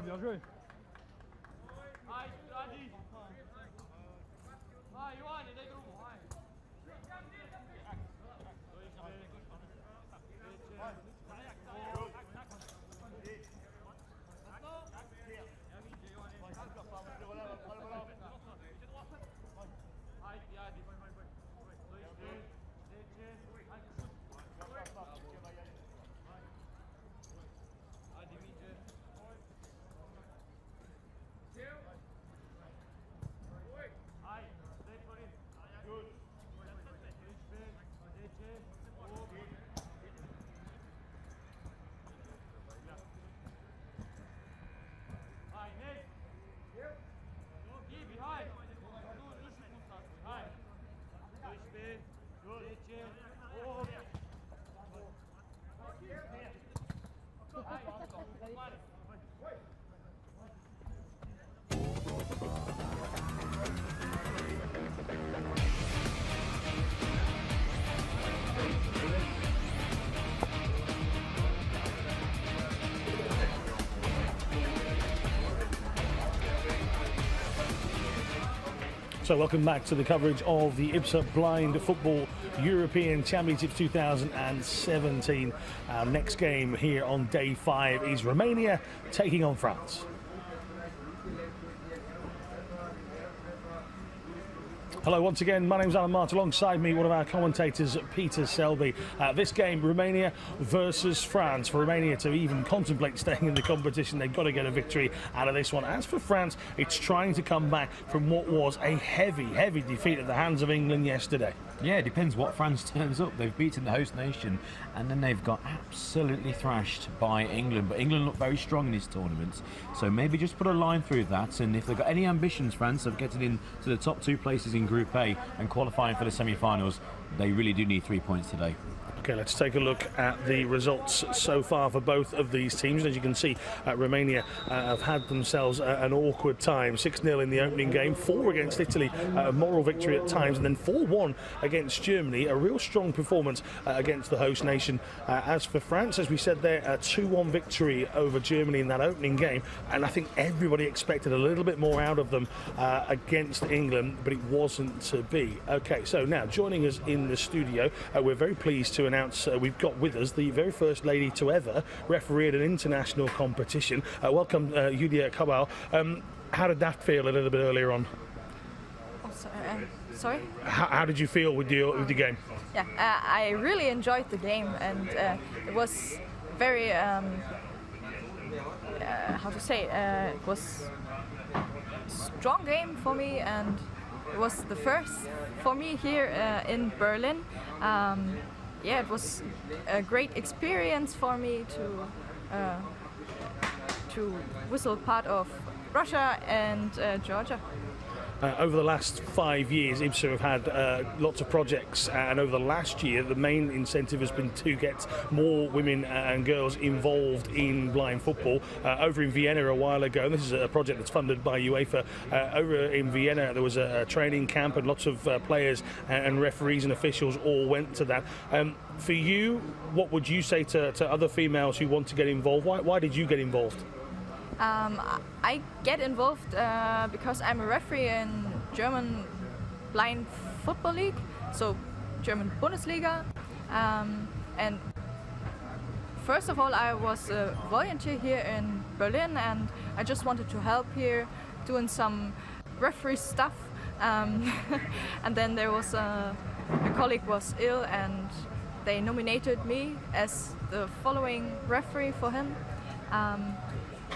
Ah, bien joué. So welcome back to the coverage of the IBSA Blind Football European Championships 2017. Our next game here on day 5 is Romania taking on France. Hello once again, my name's Alan Martin, alongside me one of our commentators, Peter Selby. This game, Romania versus France. For Romania to even contemplate staying in the competition, they've got to get a victory out of this one. As for France, it's trying to come back from what was a heavy defeat at the hands of England yesterday. Yeah, it depends what France turns up. They've beaten the host nation and then they've got absolutely thrashed by England. But England look very strong in this tournament. So maybe just put a line through that. And if they've got any ambitions, France, of getting into the top 2 places in Group A and qualifying for the semi-finals, they really do need 3 points today. Okay, let's take a look at the results so far for both of these teams. As you can see, Romania have had themselves an awkward time. 6-0 in the opening game, 4 against Italy, a moral victory at times, and then 4-1 against Germany. A real strong performance against the host nation. As for France, as we said there, a 2-1 victory over Germany in that opening game, and I think everybody expected a little bit more out of them against England, but it wasn't to be. Okay, so now joining us in the studio, we're very pleased to announce we've got with us the very first lady to ever referee at an international competition. Welcome, Julia Cabal. How did that feel a little bit earlier on? Oh, sorry? How did you feel with the game? Yeah, I really enjoyed the game, and it was very, how to say, it was a strong game for me, and it was the first for me here in Berlin. Yeah, it was a great experience for me to whistle part of Russia and Georgia. Over the last 5 years, IBSA have had lots of projects, and over the last year, the main incentive has been to get more women and girls involved in blind football. Over in Vienna a while ago, and this is a project that's funded by UEFA, over in Vienna there was a training camp, and lots of players and referees and officials all went to that. For you, what would you say to other females who want to get involved? Why did you get involved? I get involved because I'm a referee in German Blind Football League, so German Bundesliga. And first of all, I was a volunteer here in Berlin, and I just wanted to help here doing some referee stuff. And then there was a colleague was ill, and they nominated me as the following referee for him.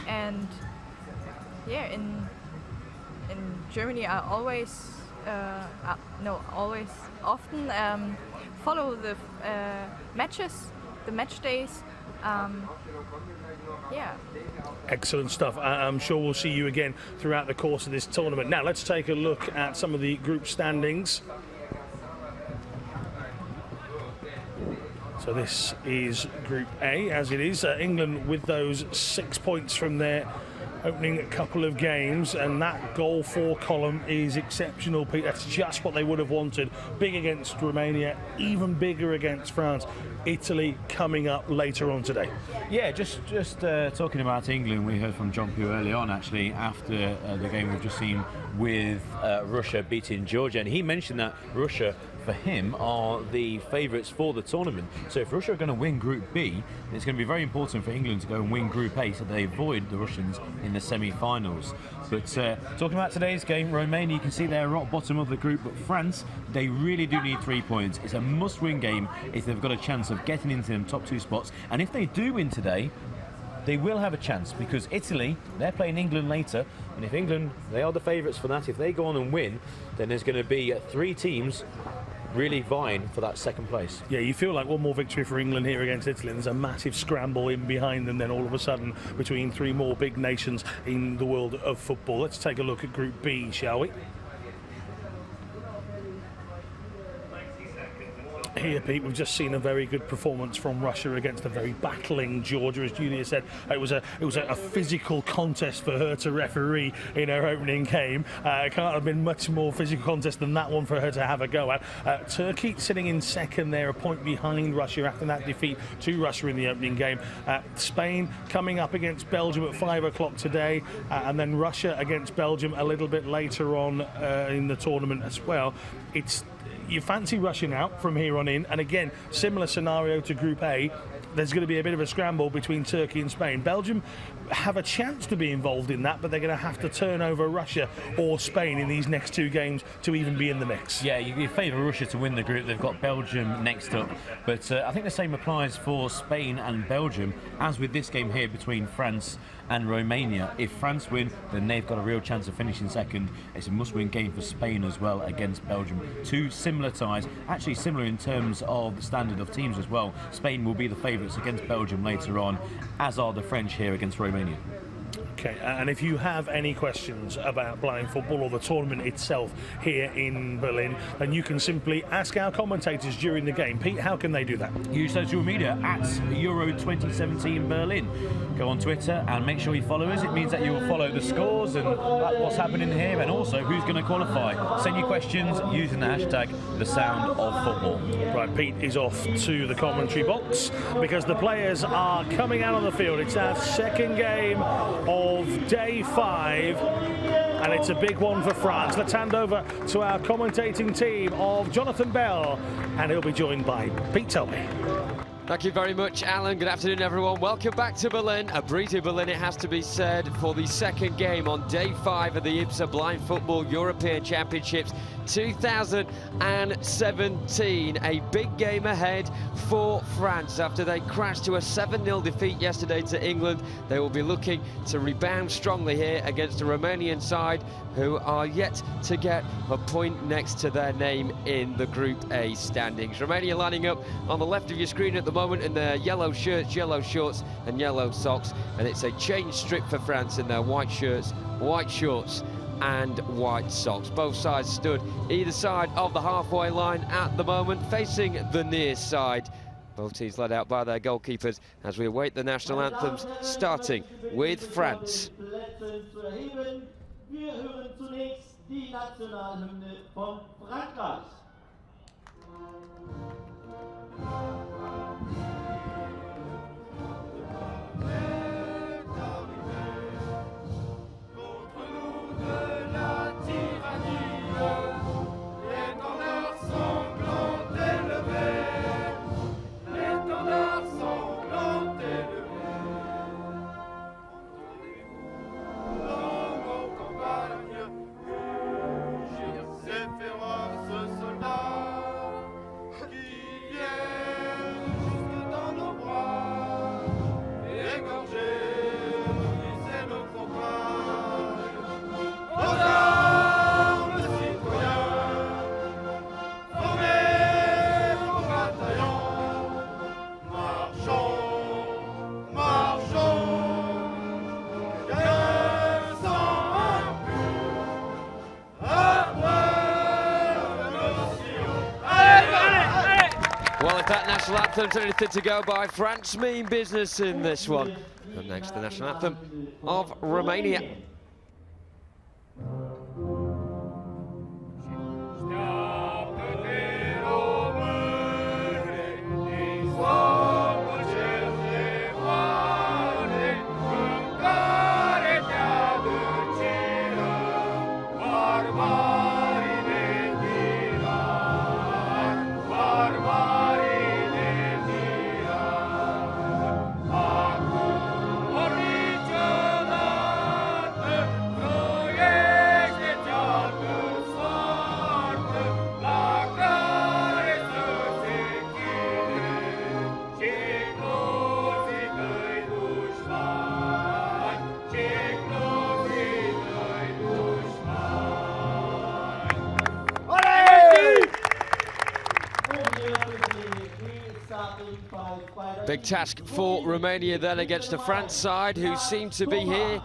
And yeah, in Germany I often follow the matches, the match days. Yeah. Excellent stuff. I'm sure we'll see you again throughout the course of this tournament. Now let's take a look at some of the group standings. So this is Group A, as it is. England with those 6 points from their opening couple of games, and that goal for column is exceptional, Pete. That's just what they would have wanted. Big against Romania, even bigger against France. Italy coming up later on today. Yeah, just talking about England, we heard from John Pugh early on, actually, after the game we've just seen with Russia beating Georgia, and he mentioned that Russia, for him, are the favourites for the tournament. So if Russia are going to win Group B, it's going to be very important for England to go and win Group A so they avoid the Russians in the semi-finals. But talking about today's game, Romania, you can see they're rock bottom of the group, but France, they really do need 3 points. It's a must-win game if they've got a chance of getting into them top 2 spots. And if they do win today, they will have a chance, because Italy, they're playing England later, and if England, they are the favourites for that, if they go on and win, then there's going to be 3 teams really vying for that second place. Yeah, you feel like one more victory for England here against Italy, and there's a massive scramble in behind them then all of a sudden between 3 more big nations in the world of football. Let's take a look at Group B, shall we? Here, Pete, we've just seen a very good performance from Russia against a very battling Georgia. As Julia said, it was a physical contest for her to referee in her opening game. It can't have been much more physical contest than that one for her to have a go at. Turkey sitting in second there, a point behind Russia after that defeat to Russia in the opening game. Spain coming up against Belgium at 5 o'clock today, and then Russia against Belgium a little bit later on in the tournament as well. You fancy Russia out from here on in, and again, similar scenario to Group A. There's going to be a bit of a scramble between Turkey and Spain. Belgium have a chance to be involved in that, but they're going to have to turn over Russia or Spain in these next 2 games to even be in the mix. Yeah, you favour Russia to win the group. They've got Belgium next up, but I think the same applies for Spain and Belgium as with this game here between France and Romania. If France win, then they've got a real chance of finishing second. It's a must-win game for Spain as well against Belgium. 2 similar ties, actually similar in terms of the standard of teams as well. Spain will be the favourites against Belgium later on, as are the French here against Romania. Okay, and if you have any questions about blind football or the tournament itself here in Berlin, then you can simply ask our commentators during the game. Pete, how can they do that? Use social media at Euro 2017 Berlin. Go on Twitter and make sure you follow us. It means that you will follow the scores and what's happening here, and also who's going to qualify. Send your questions using the hashtag #TheSoundOfFootball. Right, Pete is off to the commentary box because the players are coming out on the field. It's our second game of day 5, and it's a big one for France. Let's hand over to our commentating team of Jonathan Bell, and he'll be joined by Pete Selby. Thank you very much, Alan. Good afternoon, everyone. Welcome back to Berlin. A breather Berlin, it has to be said, for the second game on day 5 of the IBSA Blind Football European Championships 2017. A big game ahead for France after they crashed to a 7-0 defeat yesterday to England. They will be looking to rebound strongly here against the Romanian side, who are yet to get a point next to their name in the Group A standings. Romania lining up on the left of your screen at the moment in their yellow shirts, yellow shorts and yellow socks, and it's a change strip for France in their white shirts, white shorts and white socks. Both sides stood either side of the halfway line at the moment, facing the near side. Both teams led out by their goalkeepers as we await the national anthems, starting with France. Wir hören zunächst die Nationalhymne von Frankreich. Well, if that national anthem's anything to go by, France mean business in this one. And next, the national anthem of Romania. Big task for Romania then against the France side, who seem to be here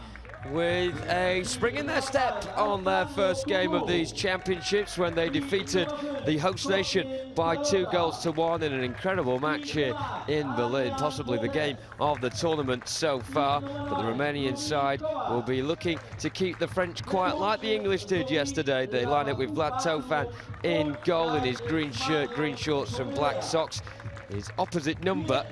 with a spring in their step on their first game of these championships when they defeated the host nation by 2-1 in an incredible match here in Berlin, possibly the game of the tournament so far. But the Romanian side will be looking to keep the French quiet like the English did yesterday. They line up with Vlad Tofan in goal in his green shirt, green shorts and black socks. His opposite number,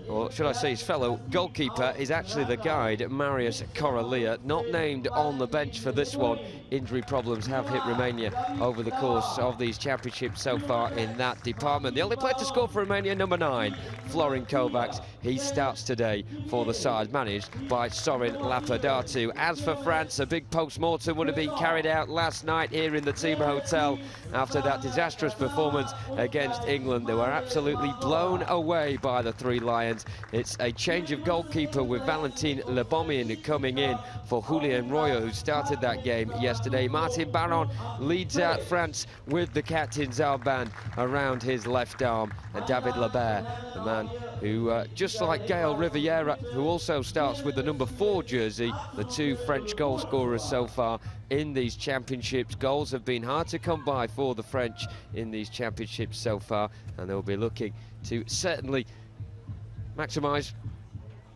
or should I say his fellow goalkeeper, is actually the guide, Marius Coralia, not named on the bench for this one. Injury problems have hit Romania over the course of these championships so far in that department. The only player to score for Romania, number 9, Florin Kovacs. He starts today for the side, managed by Sorin Lapadatu. As for France, a big post-mortem would have been carried out last night here in the team hotel after that disastrous performance against England. They were absolutely blown away by the Three Lions. It's a change of goalkeeper with Valentin Lebomian coming in for Julien Royer, who started that game yesterday. Martin Baron leads out France with the captain's armband around his left arm. And David Lebert, the man who, just like Gael Riviera, who also starts with the number 4 jersey, the 2 French goal scorers so far in these championships. Goals have been hard to come by for the French in these championships so far, and they'll be looking to certainly maximise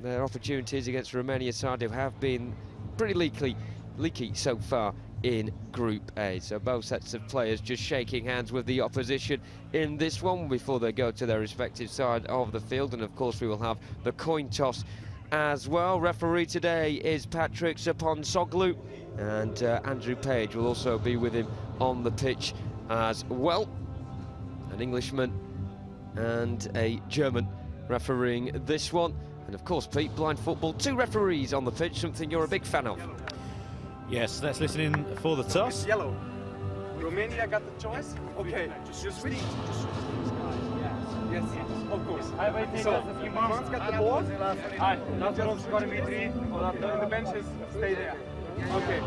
their opportunities against Romania side, who have been pretty leaky so far in Group A. So both sets of players just shaking hands with the opposition in this one before they go to their respective side of the field. And of course we will have the coin toss as well. Referee today is Patrick Saponsoglu, and Andrew Page will also be with him on the pitch as well. An Englishman and a German refereeing this one. And of course, Pete, blind football, 2 referees on the pitch, something you're a big fan of. Yes, let's listen in for the toss. Yellow. Romania got the choice? Okay, just switch. Yes, of course. So, France got the ball. And the benches stay there. Okay.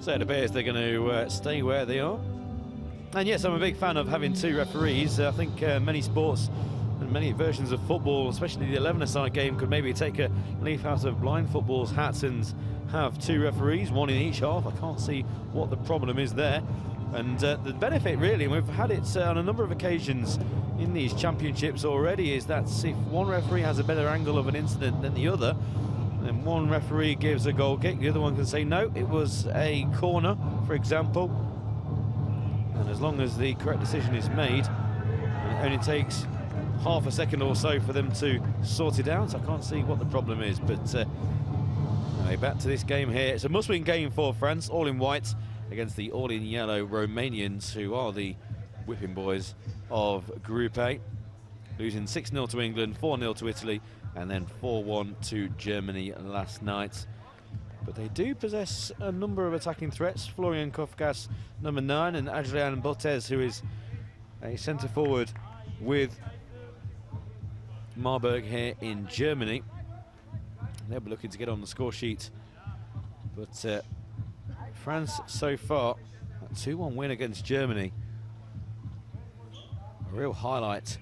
So it appears they're going to stay where they are. And yes, I'm a big fan of having 2 referees. I think many sports and many versions of football, especially the 11-a-side game, could maybe take a leaf out of blind football's hats and have 2 referees, 1 in each half. I can't see what the problem is there. And the benefit, really, and we've had it on a number of occasions in these championships already, is that if one referee has a better angle of an incident than the other, then one referee gives a goal kick, the other one can say, no, it was a corner, for example. And as long as the correct decision is made, and it only takes half a second or so for them to sort it out, I can't see what the problem is. But anyway, back to this game here. It's a must-win game for France, all in white, against the all-in-yellow Romanians, who are the whipping boys of Group A, losing 6-0 to England, 4-0 to Italy, and then 4-1 to Germany last night. But they do possess a number of attacking threats. Florian Kofkas, number 9, and Adrian Botez, who is a centre-forward with Marburg here in Germany. They'll be looking to get on the score sheet. But France so far, a 2-1 win against Germany. A real highlight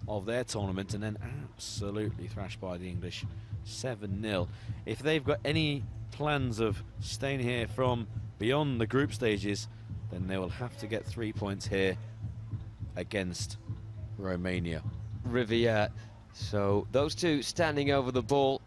of their tournament, and then absolutely thrashed by the English, 7-0. If they've got any plans of staying here from beyond the group stages, then they will have to get 3 points here against Romania. Riviere. So those two standing over the ball.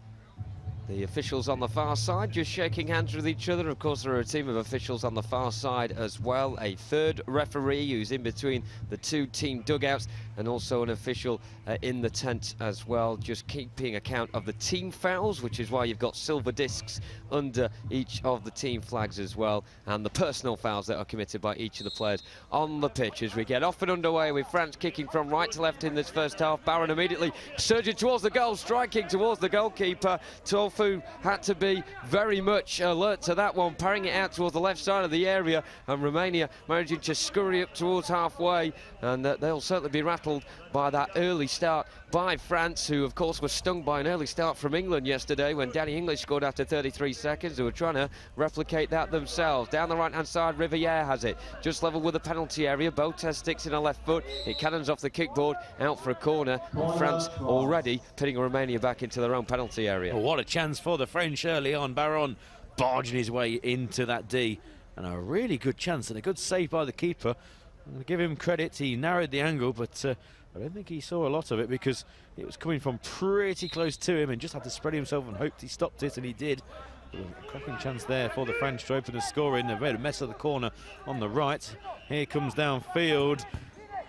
The officials on the far side just shaking hands with each other. Of course, there are a team of officials on the far side as well. A third referee who's in between the two team dugouts, and also an official in the tent as well, just keeping account of the team fouls, which is why you've got silver discs under each of the team flags as well, and the personal fouls that are committed by each of the players on the pitch as we get off and underway with France kicking from right to left in this first half. Barron immediately surging towards the goal, striking towards the goalkeeper. Tofu had to be very much alert to that one, parrying it out towards the left side of the area, and Romania managing to scurry up towards halfway, and they'll certainly be rattled by that early start by France, who of course was stung by an early start from England yesterday when Danny English scored after 33 seconds. They were trying to replicate that themselves. Down the right hand side, Riviere has it, just level with the penalty area. Botes sticks in a left foot, it cannons off the kickboard out for a corner, and France already pitting Romania back into their own penalty area. Well, what a chance for the French early on. Barron barging his way into that D, and a really good chance and a good save by the keeper. I'm going to give him credit, he narrowed the angle, but I don't think he saw a lot of it because it was coming from pretty close to him and just had to spread himself and hoped he stopped it, and he did. A cracking chance there for the French to open the score in. They've made a mess of the corner on the right. Here comes downfield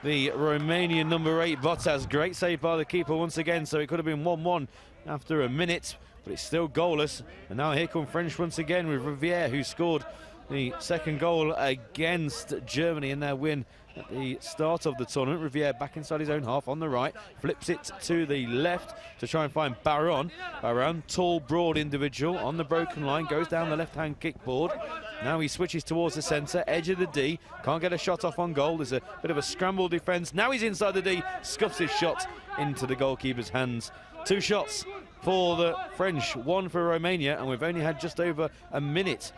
the Romanian number 8, Botas. Great save by the keeper once again, so it could have been 1-1 after a minute, but it's still goalless. And now here come French once again with Riviere, who scored the second goal against Germany in their win at the start of the tournament. Riviere back inside his own half on the right, flips it to the left to try and find Barron. Barron, tall, broad individual on the broken line, goes down the left-hand kickboard. Now he switches towards the centre, edge of the D, can't get a shot off on goal. There's a bit of a scramble defence. Now he's inside the D, scuffs his shot into the goalkeeper's hands. 2 shots for the French, 1 for Romania, and we've only had just over a minute.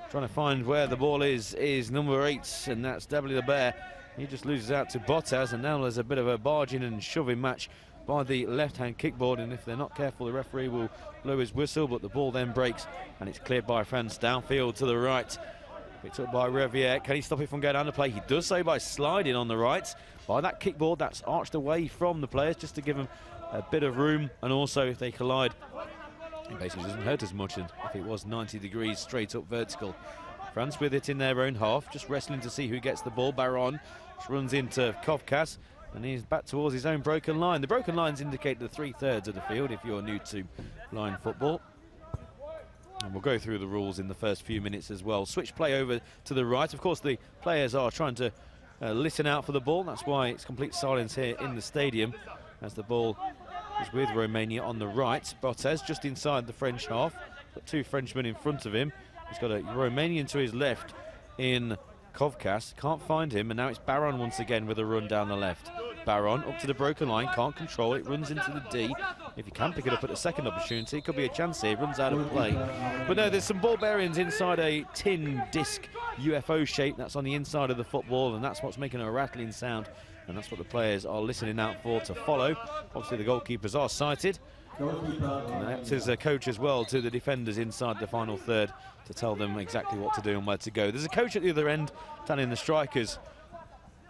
Trying to find where the ball is number 8, and that's W. the Bear. He just loses out to Botas, and now there's a bit of a barging and shoving match by the left-hand kickboard, and if they're not careful, the referee will blow his whistle, but the ball then breaks, and it's cleared by France downfield to the right. Picked up by Riviere. Can he stop it from going down the play? He does so by sliding on the right. By that kickboard, that's arched away from the players, just to give them a bit of room, and also if they collide, it basically doesn't hurt as much as if it was 90 degrees straight up vertical. France with it in their own half, just wrestling to see who gets the ball. Barron runs into Kovkas, and he's back towards his own broken line. The broken lines indicate the 3/3 of the field if you're new to line football. And we'll go through the rules in the first few minutes as well. Switch play over to the right. Of course, the players are trying to listen out for the ball. That's why it's complete silence here in the stadium as the ball is with Romania on the right. Botes just inside the French half. Got 2 Frenchmen in front of him. He's got a Romanian to his left in Kovkas. Can't find him, and now it's Barron once again with a run down the left. Barron up to the broken line, can't control it, runs into the D. If he can pick it up at the second opportunity, it could be a chance here, runs out of play. But no, there's some ball bearings inside a tin disc UFO shape that's on the inside of the football, and that's what's making a rattling sound, and that's what the players are listening out for to follow. Obviously the goalkeepers are sighted, and acts as a coach as well to the defenders inside the final third to tell them exactly what to do and where to go. There's a coach at the other end telling the strikers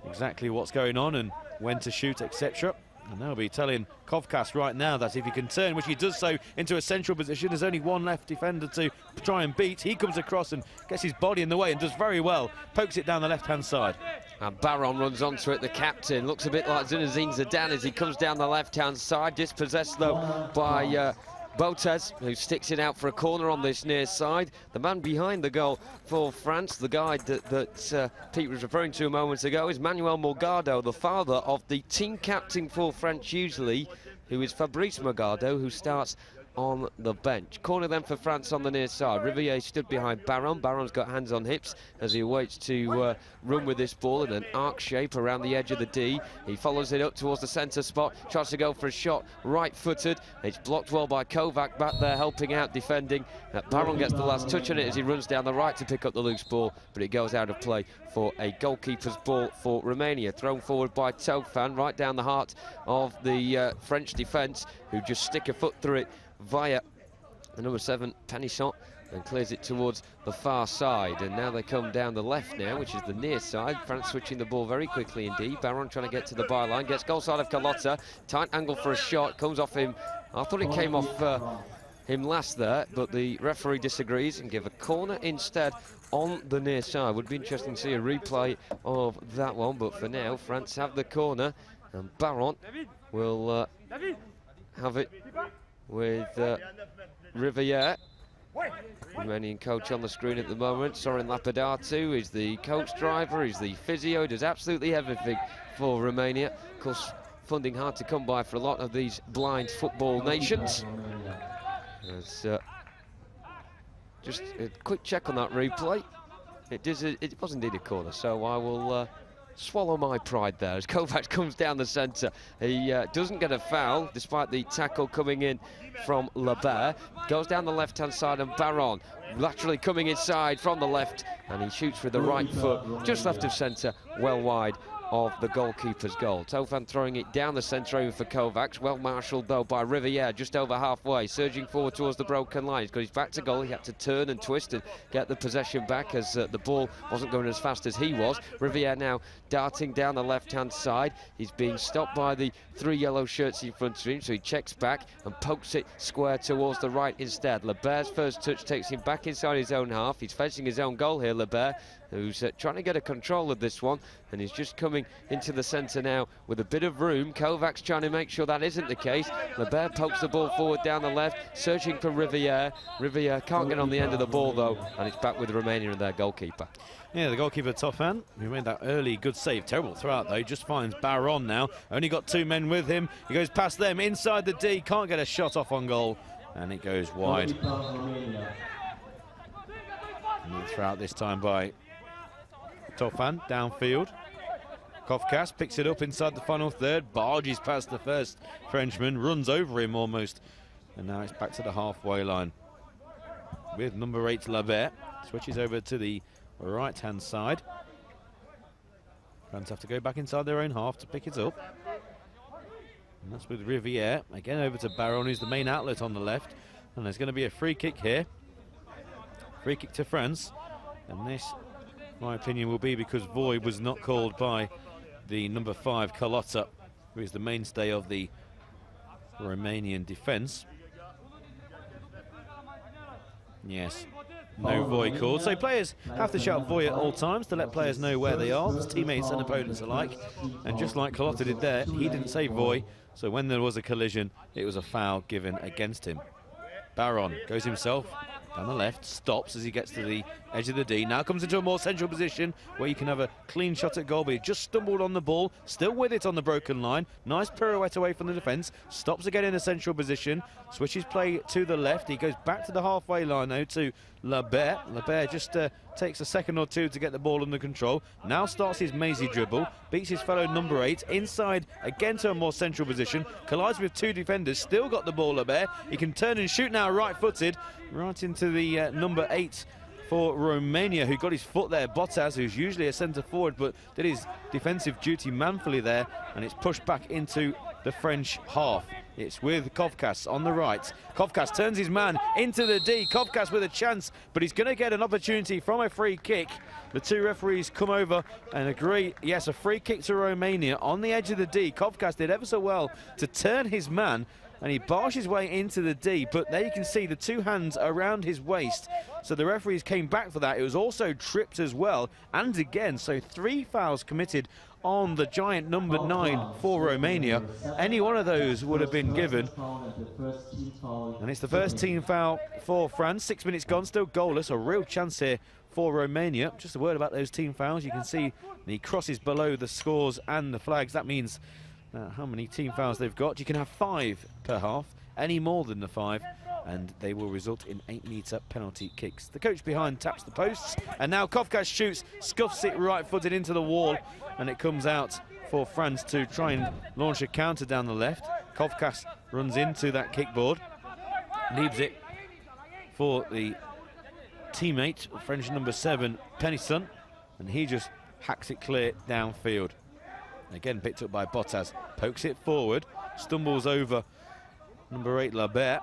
exactly what's going on and when to shoot, etc. And they'll be telling Kovkas right now that if he can turn, which he does so, into a central position, there's only one left defender to try and beat. He comes across and gets his body in the way and does very well, pokes it down the left-hand side. And Barron runs onto it, the captain. Looks a bit like Zinedine Zidane as he comes down the left-hand side, dispossessed though by Botes, who sticks it out for a corner on this near side. The man behind the goal for France, the guy that Pete was referring to a moment ago, is Manuel Morgado, the father of the team captain for France usually, who is Fabrice Morgado, who starts on the bench. Corner then for France on the near side. Riviere stood behind Barron. Barron's got hands on hips as he awaits to run with this ball in an arc shape around the edge of the D. He follows it up towards the centre spot, tries to go for a shot, right-footed. It's blocked well by Kovac back there helping out defending. Barron gets the last touch on it as he runs down the right to pick up the loose ball, but it goes out of play for a goalkeeper's ball for Romania. Thrown forward by Tofan, right down the heart of the French defence, who just stick a foot through it via the number 7, Penisson, and clears it towards the far side. And now they come down the left now, which is the near side. France switching the ball very quickly indeed. Baron trying to get to the byline, gets goal side of Carlotta. Tight angle for a shot, comes off him. I thought it came off him last there, but the referee disagrees and give a corner instead on the near side. Would be interesting to see a replay of that one, but for now, France have the corner, and Baron will have it with Riviere. Romanian coach on the screen at the moment. Sorin Lapidatu is the coach driver, he's the physio, does absolutely everything for Romania. Of course, funding hard to come by for a lot of these blind football nations. Just a quick check on that replay. It was indeed a corner, so I will swallow my pride there as Kovacs comes down the centre. He doesn't get a foul despite the tackle coming in from Lebert. Goes down the left-hand side, and Baron laterally coming inside from the left, and he shoots with the right foot just left of centre, well wide of the goalkeeper's goal. Tofan throwing it down the centre over for Kovacs, well marshalled though by Riviere, just over halfway, surging forward towards the broken line. He's got his back to goal, he had to turn and twist and get the possession back as the ball wasn't going as fast as he was. Riviere now darting down the left-hand side. He's being stopped by the 3 yellow shirts in front of him, so he checks back and pokes it square towards the right instead. Lebert's first touch takes him back inside his own half. He's facing his own goal here, Lebert, who's trying to get a control of this one, and he's just coming into the centre now with a bit of room. Kovacs trying to make sure that isn't the case. Lebert pokes the ball forward down the left, searching for Riviere. Riviere can't get on the end of the ball though, and it's back with Romania and their goalkeeper. Yeah, the goalkeeper Tofan, who made that early good save, terrible throw-out though, just finds Baron now. Only got 2 men with him. He goes past them, inside the D, can't get a shot off on goal, and it goes wide. And the throw-out this time by Tofan, downfield. Kovkas picks it up inside the final third, barges past the first Frenchman, runs over him almost, and now it's back to the halfway line with number 8 Labert. Switches over to the right-hand side. France have to go back inside their own half to pick it up, and that's with Riviere. Again over to Baron, who's the main outlet on the left, and there's going to be a free kick here. Free kick to France, and this, my opinion, will be because Voy was not called by the number 5 Carlotta, who is the mainstay of the Romanian defence. Yes, no Voy called. So players have to shout Voy at all times to let players know where they are, teammates and opponents alike. And just like Carlotta did there, he didn't say Voy, so when there was a collision, it was a foul given against him. Baron goes himself down the left, stops as he gets to the edge of the D. Now comes into a more central position where you can have a clean shot at goal, but he just stumbled on the ball, still with it on the broken line. Nice pirouette away from the defence, stops again in a central position, switches play to the left. He goes back to the halfway line now to Labert. Labert just takes a second or two to get the ball under control. Now starts his mazy dribble, beats his fellow number 8, inside again to a more central position, collides with 2 defenders, still got the ball Labert. He can turn and shoot now right-footed, right into the number 8 for Romania, who got his foot there. Bottas, who's usually a centre forward, but did his defensive duty manfully there, and it's pushed back into the French half. It's with Kovkas on the right. Kovkas turns his man into the D. Kovkas with a chance, but he's going to get an opportunity from a free kick. The 2 referees come over and agree, yes, a free kick to Romania on the edge of the D. Kovkas did ever so well to turn his man, and he bars his way into the D, but there you can see the 2 hands around his waist. So the referees came back for that. It was also tripped as well, and again, so 3 fouls committed on the giant number 9 for Romania. Any one of those would have been given. And it's the first team foul for France. 6 minutes gone, still goalless. A real chance here for Romania. Just a word about those team fouls. You can see the crosses below the scores and the flags. That means how many team fouls they've got. You can have 5 per half. Any more than the 5, and they will result in 8-metre penalty kicks. The coach behind taps the posts, and now Kovkas shoots, scuffs it right-footed into the wall, and it comes out for France to try and launch a counter down the left. Kovkas runs into that kickboard, leaves it for the teammate, French number 7, Penisson, and he just hacks it clear downfield. Again picked up by Bottas, pokes it forward, stumbles over number 8 Labert,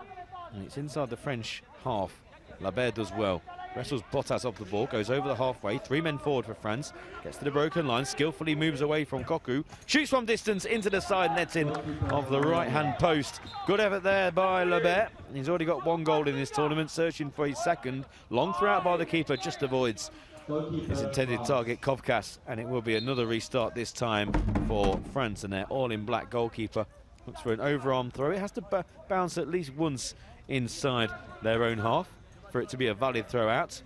and it's inside the French half. Labert does well. Wrestles Bottas off the ball, goes over the halfway, 3 men forward for France, gets to the broken line, skillfully moves away from Cocu, shoots from distance into the side netting of the right-hand post. Good effort there by Labert. He's already got 1 goal in this tournament, searching for his second. Long throw out by the keeper, just avoids his intended target, Kovkas, and it will be another restart this time for France, and their all-in-black goalkeeper looks for an overarm throw. It has to bounce at least once inside their own half for it to be a valid throw out.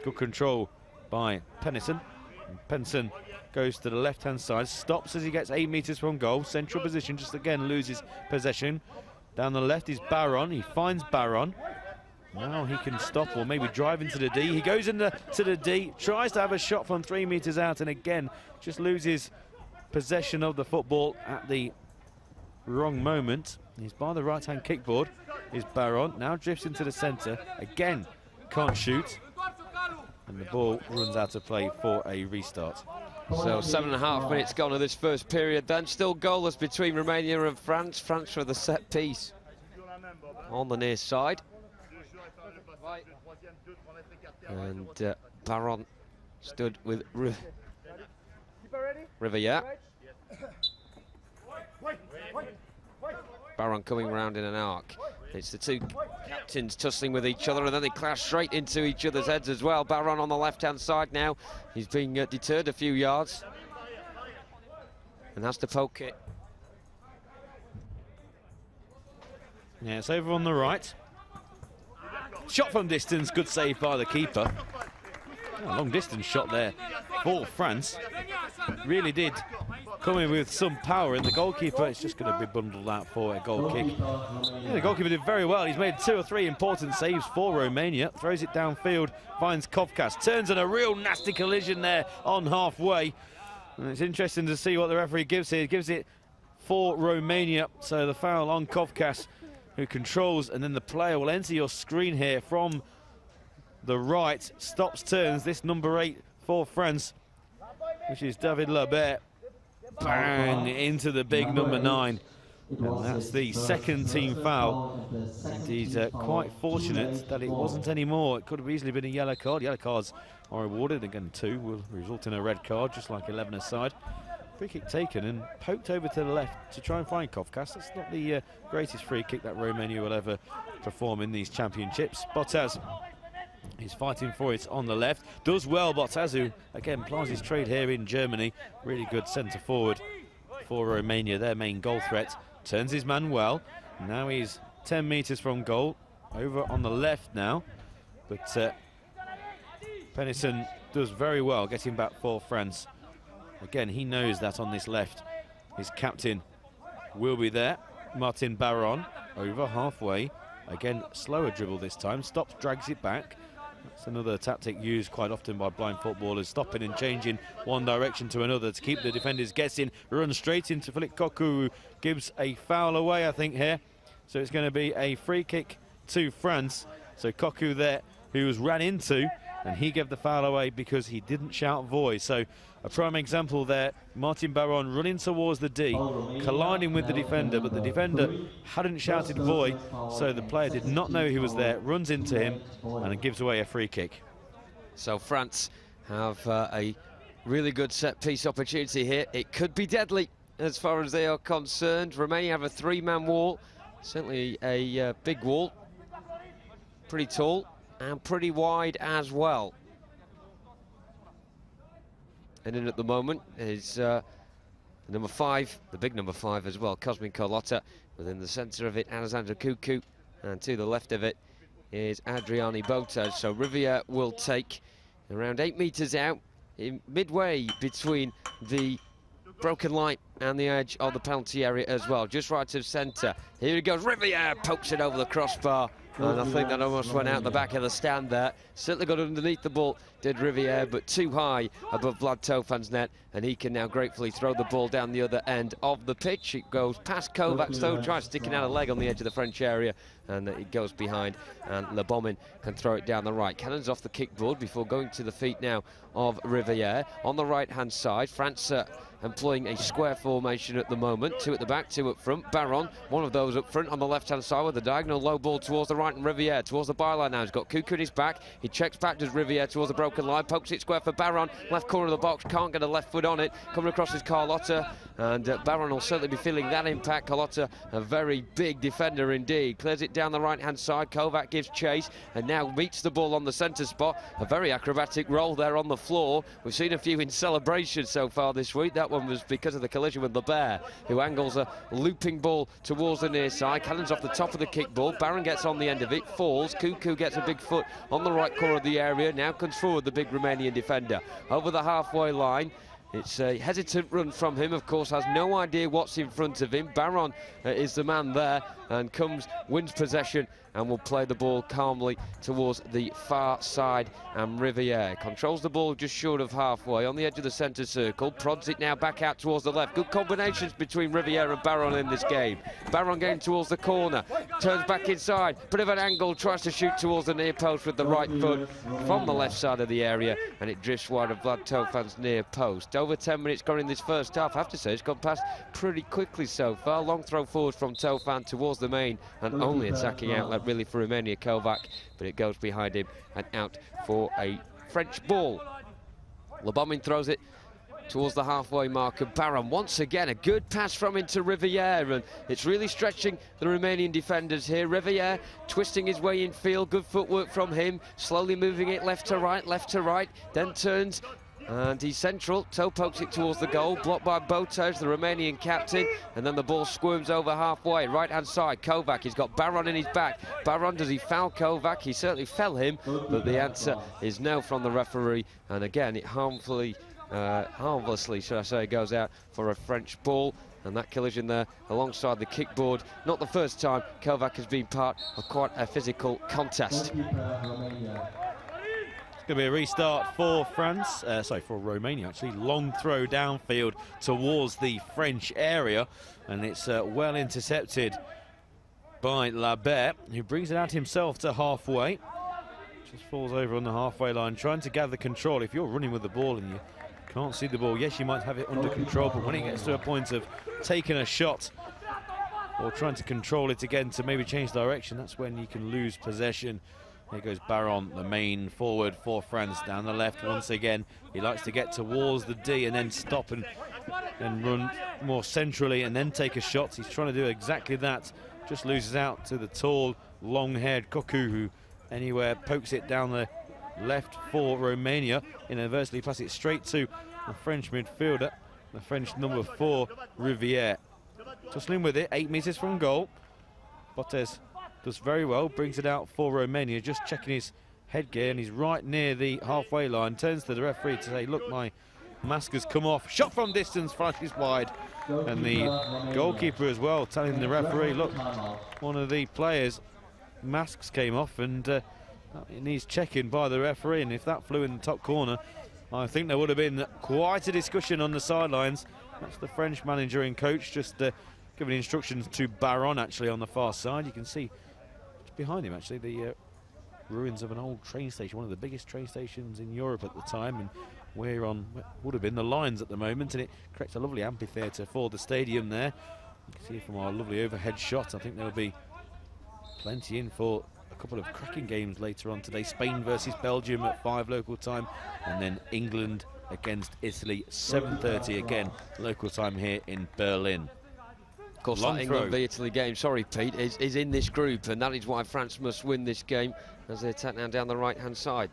Good control by Pennison. Pennison goes to the left-hand side, stops as he gets 8 metres from goal. Central position, just again loses possession. Down the left is Baron. He finds Baron. Now he can stop or maybe drive into the D. He goes into the D, tries to have a shot from 3 metres out, and again just loses possession of the football at the wrong moment. He's by the right-hand kickboard. Is Baron, now drifts into the centre, again can't shoot, and the ball runs out of play for a restart. So 7.5 minutes gone of this first period, then still goalless between Romania and France. France for the set piece on the near side. And Baron stood with Riviere. Baron coming round in an arc. It's the 2 captains tussling with each other, and then they clash straight into each other's heads as well. Baron on the left-hand side now. He's being deterred a few yards and has to poke it. Yeah, it's over on the right. Shot from distance, good save by the keeper. A long distance shot there for France. Really did come in with some power, and the goalkeeper is just going to be bundled out for a goal kick. Yeah, the goalkeeper did very well. He's made 2 or 3 important saves for Romania. Throws it downfield, finds Kovkas, turns in a real nasty collision there on halfway. And it's interesting to see what the referee gives here. He gives it for Romania, so the foul on Kovkas, who controls, and then the player will enter your screen here from the right, stops, turns, this number 8 for France, which is David Labert. Bang, into the big number 9. And that's the second team foul. And he's quite fortunate that it wasn't any more. It could have easily been a yellow card. Yellow cards are awarded. Again, 2 will result in a red card, just like 11 aside. Free kick taken and poked over to the left to try and find Kovkas. That's not the greatest free kick that Romania will ever perform in these championships. Bottas is fighting for it on the left. Does well, Bottas, who again plies his trade here in Germany. Really good centre forward for Romania, their main goal threat. Turns his man well. Now he's 10 metres from goal. Over on the left now. But Pennison does very well getting back for France. Again, he knows that on this left, his captain will be there. Martin Baron over halfway. Again, slower dribble this time. Stops, drags it back. That's another tactic used quite often by blind footballers, stopping and changing one direction to another to keep the defenders guessing. Runs straight into Philippe Cocu, who gives a foul away, I think, here. So it's going to be a free kick to France. So Cocu there, who was ran into, and he gave the foul away because he didn't shout void. So a prime example there, Martin Baron running towards the D, colliding with the defender, but the defender hadn't shouted void, so the player did not know he was there, runs into him, and it gives away a free kick. So France have a really good set-piece opportunity here. It could be deadly as far as they are concerned. Romania have a 3-man wall, certainly a big wall, pretty tall and pretty wide as well. And in at the moment is number 5, the big number 5 as well, Cosmin Carlotta. Within the centre of it, Alexandru Cucu, and to the left of it is Adriani Bottas. So Riviere will take around 8 metres out, midway between the broken line and the edge of the penalty area as well, just right of centre. Here he goes, Riviere pokes it over the crossbar. And I think that almost went out the back of the stand there. Certainly got underneath the ball, did Riviere, but too high above Vlad Tofan's net, and he can now gratefully throw the ball down the other end of the pitch. It goes past Kovacs, though, tries sticking out a leg on the edge of the French area, and it goes behind, and Le Bomin can throw it down the right. Cannons off the kickboard before going to the feet now of Riviere. On the right-hand side, France employing a square formation at the moment. 2 at the back, 2 up front. Baron, one of those up front on the left-hand side with the diagonal low ball towards the right, and Riviere towards the byline now. He's got Cuckoo in his back. He checks back, does Riviere towards the broken line, pokes it square for Baron. Left corner of the box, can't get a left foot on it. Coming across is Carlotta, and Baron will certainly be feeling that impact. Carlotta, a very big defender indeed. Clears it down the right-hand side. Kovac gives chase and now meets the ball on the centre spot. A very acrobatic roll there on the floor. We've seen a few in celebration so far this week. That one was because of the collision with LeBert, who angles a looping ball towards the near side. Cannons off the top of the kick ball. Baron gets on the end of it, falls. Cuckoo gets a big foot on the right corner of the area. Now comes forward the big Romanian defender. Over the halfway line. It's a hesitant run from him, of course, has no idea what's in front of him. Baron is the man there and wins possession and will play the ball calmly towards the far side, and Riviere controls the ball just short of halfway on the edge of the centre circle, prods it now back out towards the left. Good combinations between Riviere and Baron in this game. Baron going towards the corner, turns back inside, bit of an angle, tries to shoot towards the near post with the right foot from the left side of the area, and it drifts wide of Vlad Tofan's near post. Over 10 minutes gone in this first half. I have to say it's gone past pretty quickly so far. Long throw forward from Tofan towards the main and only attacking outlet really for Romania, Kovac, but it goes behind him and out for a French ball. Lebomin throws it towards the halfway marker. Baron once again, a good pass from him to Riviere, and it's really stretching the Romanian defenders here. Riviere twisting his way in field, good footwork from him, slowly moving it left to right, then turns. And he's central, toe pokes it towards the goal, blocked by Botes, the Romanian captain, and then the ball squirms over halfway, right-hand side. Kovac, he's got Baron in his back. Baron, does he foul Kovac? He certainly fell him, but the answer is no from the referee, and again, it harmlessly, should I say, goes out for a French ball. And that collision there alongside the kickboard, not the first time Kovac has been part of quite a physical contest. It's going to be a restart for for Romania actually. Long throw downfield towards the French area, and it's well intercepted by Labert, who brings it out himself to halfway. Just falls over on the halfway line, trying to gather control. If you're running with the ball and you can't see the ball, yes, you might have it under control, but when it gets to a point of taking a shot or trying to control it again to maybe change direction, that's when you can lose possession. Here goes Baron, the main forward for France, down the left once again. He likes to get towards the D and then stop and run more centrally and then take a shot. He's trying to do exactly that. Just loses out to the tall, long-haired Cuckoo, who anywhere pokes it down the left for Romania. Inadvertently pass it straight to the French midfielder, the French number 4, Riviere. Tussling with it, 8 metres from goal. Botes does very well, brings it out for Romania, just checking his headgear, and he's right near the halfway line. Turns to the referee to say, look, my mask has come off. Shot from distance, flashes wide. And the goalkeeper as well telling the referee, look, one of the players' masks came off, and it needs checking by the referee. And if that flew in the top corner, I think there would have been quite a discussion on the sidelines. That's the French manager and coach just giving instructions to Baron actually on the far side. You can see behind him actually the ruins of an old train station, one of the biggest train stations in Europe at the time, and we're on what would have been the lines at the moment, and it creates a lovely amphitheatre for the stadium there. You can see from our lovely overhead shot, I think there'll be plenty in for a couple of cracking games later on today. Spain versus Belgium at 5 local time, and then England against Italy 7:30 again local time here in Berlin. Of course, that England v Italy game, sorry Pete, is in this group, and that is why France must win this game as they attack now down the right-hand side.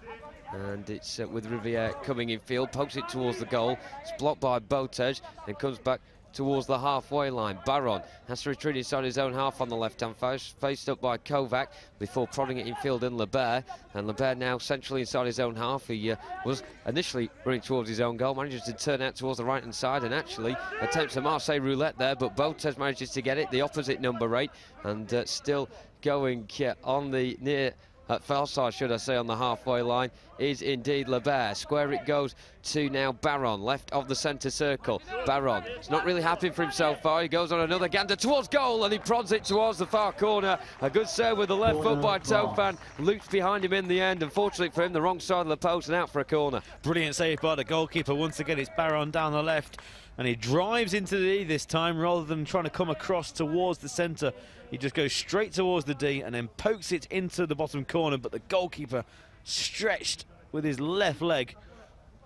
And it's with Riviere coming in field, pokes it towards the goal. It's blocked by Botes and comes back towards the halfway line. Baron has to retreat inside his own half on the left-hand face, faced up by Kovac before prodding it in field in Lebert. And Lebert now centrally inside his own half. He was initially running towards his own goal, manages to turn out towards the right-hand side and actually attempts a Marseille roulette there, but Botes manages to get it, the opposite number 8, and still going on the near far side, should I say, on the halfway line, is indeed Lebert. Square it goes to now Baron, left of the centre circle. Baron, he's not really happy for himself far. He goes on another gander towards goal, and he prods it towards the far corner. A good serve with the left foot by Tofan. Loops behind him in the end. Unfortunately for him, the wrong side of the post and out for a corner. Brilliant save by the goalkeeper. Once again, it's Baron down the left, and he drives into the D this time rather than trying to come across towards the centre. He just goes straight towards the D and then pokes it into the bottom corner, but the goalkeeper stretched with his left leg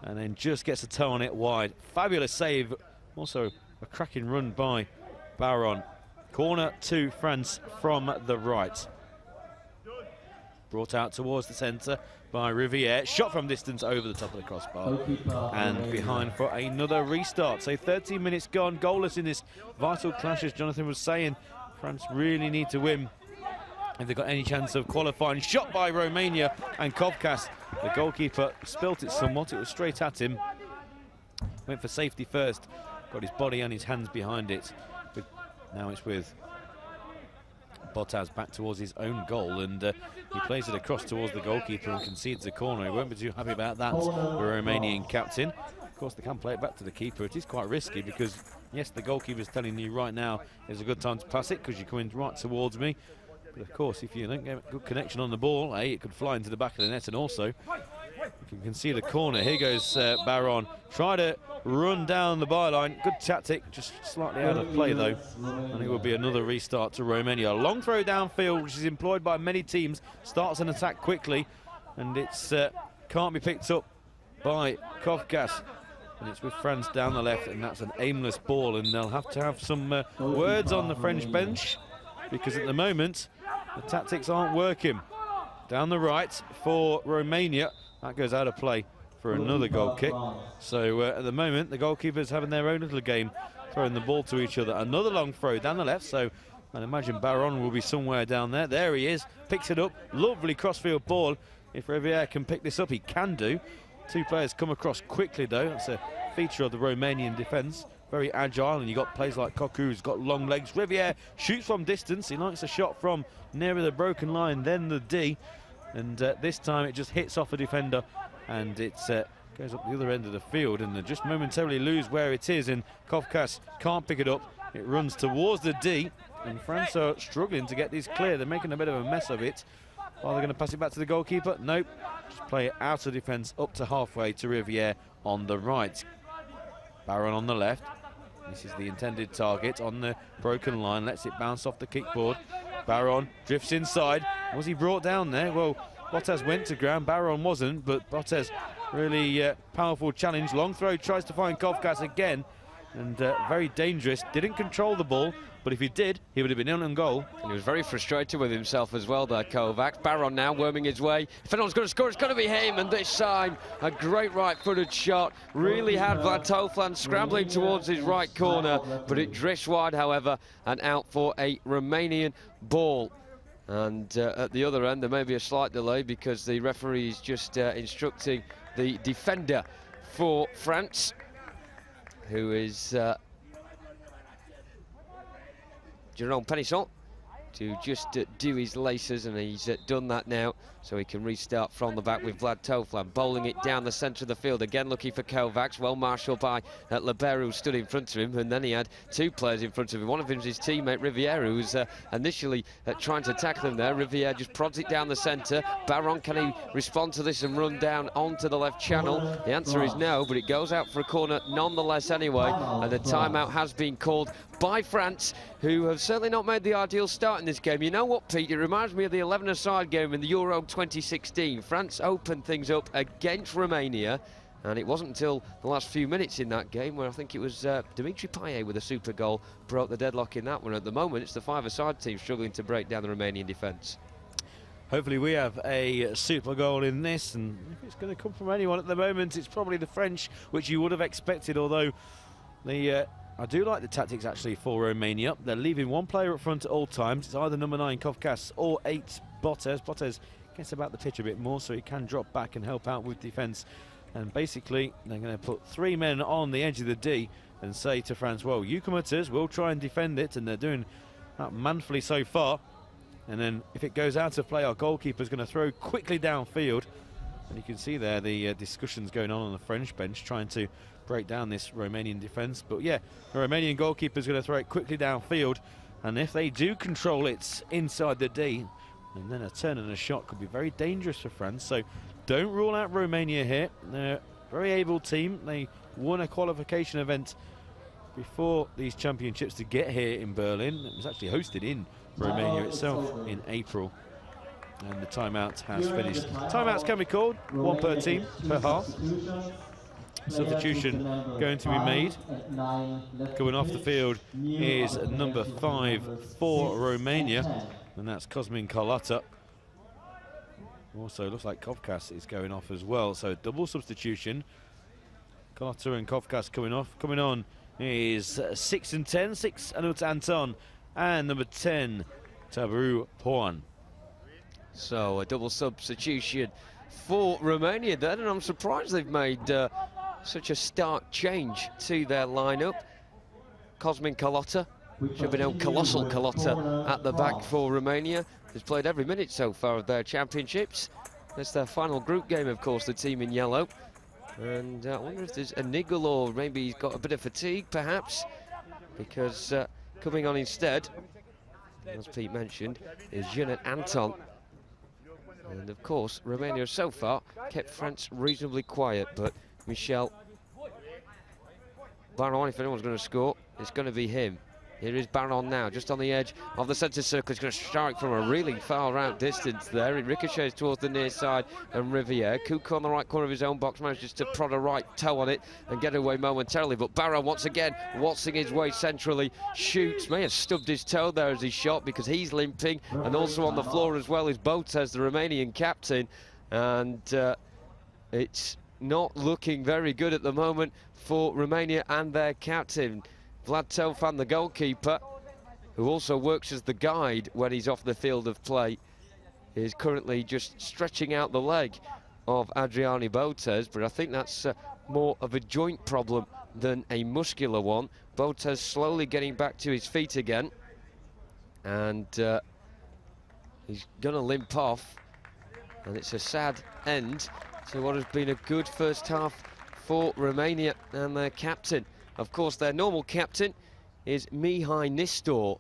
and then just gets a toe on it wide. Fabulous save. Also a cracking run by Baron. Corner to France from the right. Brought out towards the centre by Riviere. Shot from distance over the top of the crossbar. And behind for another restart. So 13 minutes gone, goalless in this vital clash, as Jonathan was saying. France really need to win if they've got any chance of qualifying. Shot by Romania, and Kovkas, the goalkeeper, spilt it somewhat. It was straight at him. Went for safety first. Got his body and his hands behind it. But now it's with Bottas back towards his own goal, and he plays it across towards the goalkeeper and concedes the corner. He won't be too happy about that, the Romanian captain. Of course, they can play it back to the keeper. It is quite risky because, yes, the goalkeeper's telling you right now is a good time to pass it because you're coming right towards me. But of course, if you don't get a good connection on the ball, it could fly into the back of the net, and also you can see the corner. Here goes Baron. Try to run down the byline. Good tactic, just slightly out of play though. And it will be another restart to Romania. A long throw downfield, which is employed by many teams. Starts an attack quickly, and it's can't be picked up by Kovkas. And it's with France down the left, and that's an aimless ball, and they'll have to have some words on the French bench, because at the moment the tactics aren't working. Down the right for Romania. That goes out of play for another goal kick. So at the moment, the goalkeepers having their own little game, throwing the ball to each other. Another long throw down the left, so I'd imagine Baron will be somewhere down there. There he is, picks it up. Lovely crossfield ball. If Riviere can pick this up, he can do. Two players come across quickly, though. That's a feature of the Romanian defence. Very agile, and you've got players like Cocu, who's got long legs. Riviere shoots from distance. He likes a shot from nearer the broken line than the D. And this time it just hits off a defender, and it goes up the other end of the field, and they just momentarily lose where it is, and Kovkas can't pick it up. It runs towards the D, and France are struggling to get this clear. They're making a bit of a mess of it. Are they going to pass it back to the goalkeeper? Nope. Just play it out of defence up to halfway to Riviere on the right. Baron on the left. This is the intended target on the broken line. Lets it bounce off the kickboard. Baron drifts inside. Was he brought down there? Well, Bottas went to ground. Baron wasn't, but Bottas really powerful challenge. Long throw, tries to find Kovkas again, and very dangerous. Didn't control the ball, but if he did, he would have been in on goal. And he was very frustrated with himself as well there, Kovacs. Baron now worming his way. If anyone's going to score, it's going to be him, and this time a great right-footed shot. Really had Vlad Tofan scrambling towards his right corner, but it drifts wide, however, and out for a Romanian ball. And at the other end, there may be a slight delay because the referee is just instructing the defender for France, who is Jerome Penisson, to just do his laces, and he's done that now, so he can restart from the back with Vlad Tofan bowling it down the centre of the field, again looking for Kovacs, well marshalled by Lebert, who stood in front of him, and then he had two players in front of him. One of them is his teammate Riviere, who was initially trying to tackle him there. Riviere just prods it down the centre. Baron, can he respond to this and run down onto the left channel? The answer is no, but it goes out for a corner nonetheless anyway, and the timeout has been called by France, who have certainly not made the ideal start in this game. You know what, Pete? It reminds me of the 11-a-side game in the Euro 2016. France opened things up against Romania, and it wasn't until the last few minutes in that game where I think it was Dimitri Payet with a super goal broke the deadlock in that one. At the moment, it's the 5-a-side team struggling to break down the Romanian defence. Hopefully we have a super goal in this, and if it's going to come from anyone at the moment, it's probably the French, which you would have expected, although the I do like the tactics actually for Romania. They're leaving one player up front at all times. It's either number 9 Kovkas or 8 Bottas. Bottas gets about the pitch a bit more, so he can drop back and help out with defence. And basically they're going to put 3 men on the edge of the D and say to France, well, you come at us, we'll try and defend it, and they're doing that manfully so far. And then if it goes out of play, our goalkeeper's going to throw quickly downfield. And you can see there the discussions going on the French bench, trying to break down this Romanian defence. But yeah, the Romanian goalkeeper's going to throw it quickly downfield. And if they do control it inside the D, and then a turn and a shot could be very dangerous for France. So don't rule out Romania here. They're a very able team. They won a qualification event before these championships to get here in Berlin. It was actually hosted in Romania itself in April. And the timeout has finished. Timeouts can be called, one per team, per half. Substitution going to be made. Going off the field is number 5 for Romania, and that's Cosmin Carlotta. Also looks like Kovkas is going off as well, so double substitution. Carlotta and Kovkas coming off. Coming on is 6 and 10, 6 Anut Anton, and number 10 Tabu Porn. So a double substitution for Romania then, and I'm surprised they've made such a stark change to their lineup. Cosmin Carlotta, should have been known Colossal Carlotta at the back for Romania. Has played every minute so far of their championships. That's their final group game, of course, the team in yellow. And I wonder if there's a niggle, or maybe he's got a bit of fatigue, perhaps, because coming on instead, as Pete mentioned, is Anut Anton. And of course, Romania so far kept France reasonably quiet, but Michel Baron, if anyone's going to score, it's going to be him. Here is Baron now, just on the edge of the centre circle. He's going to strike from a really far out distance there. It ricochets towards the near side, and Riviere. Kuko on the right corner of his own box manages to prod a right toe on it and get away momentarily. But Baron once again, waltzing his way centrally, shoots. May have stubbed his toe there as he shot, because he's limping. And also on the floor as well is Botez, the Romanian captain. And it's not looking very good at the moment for Romania and their captain. Vlad Tofan, the goalkeeper, who also works as the guide when he's off the field of play, is currently just stretching out the leg of Adriani Botez, but I think that's more of a joint problem than a muscular one. Botez slowly getting back to his feet again, and he's gonna limp off, and it's a sad end to what has been a good first half for Romania and their captain. Of course, their normal captain is Mihai Nistor,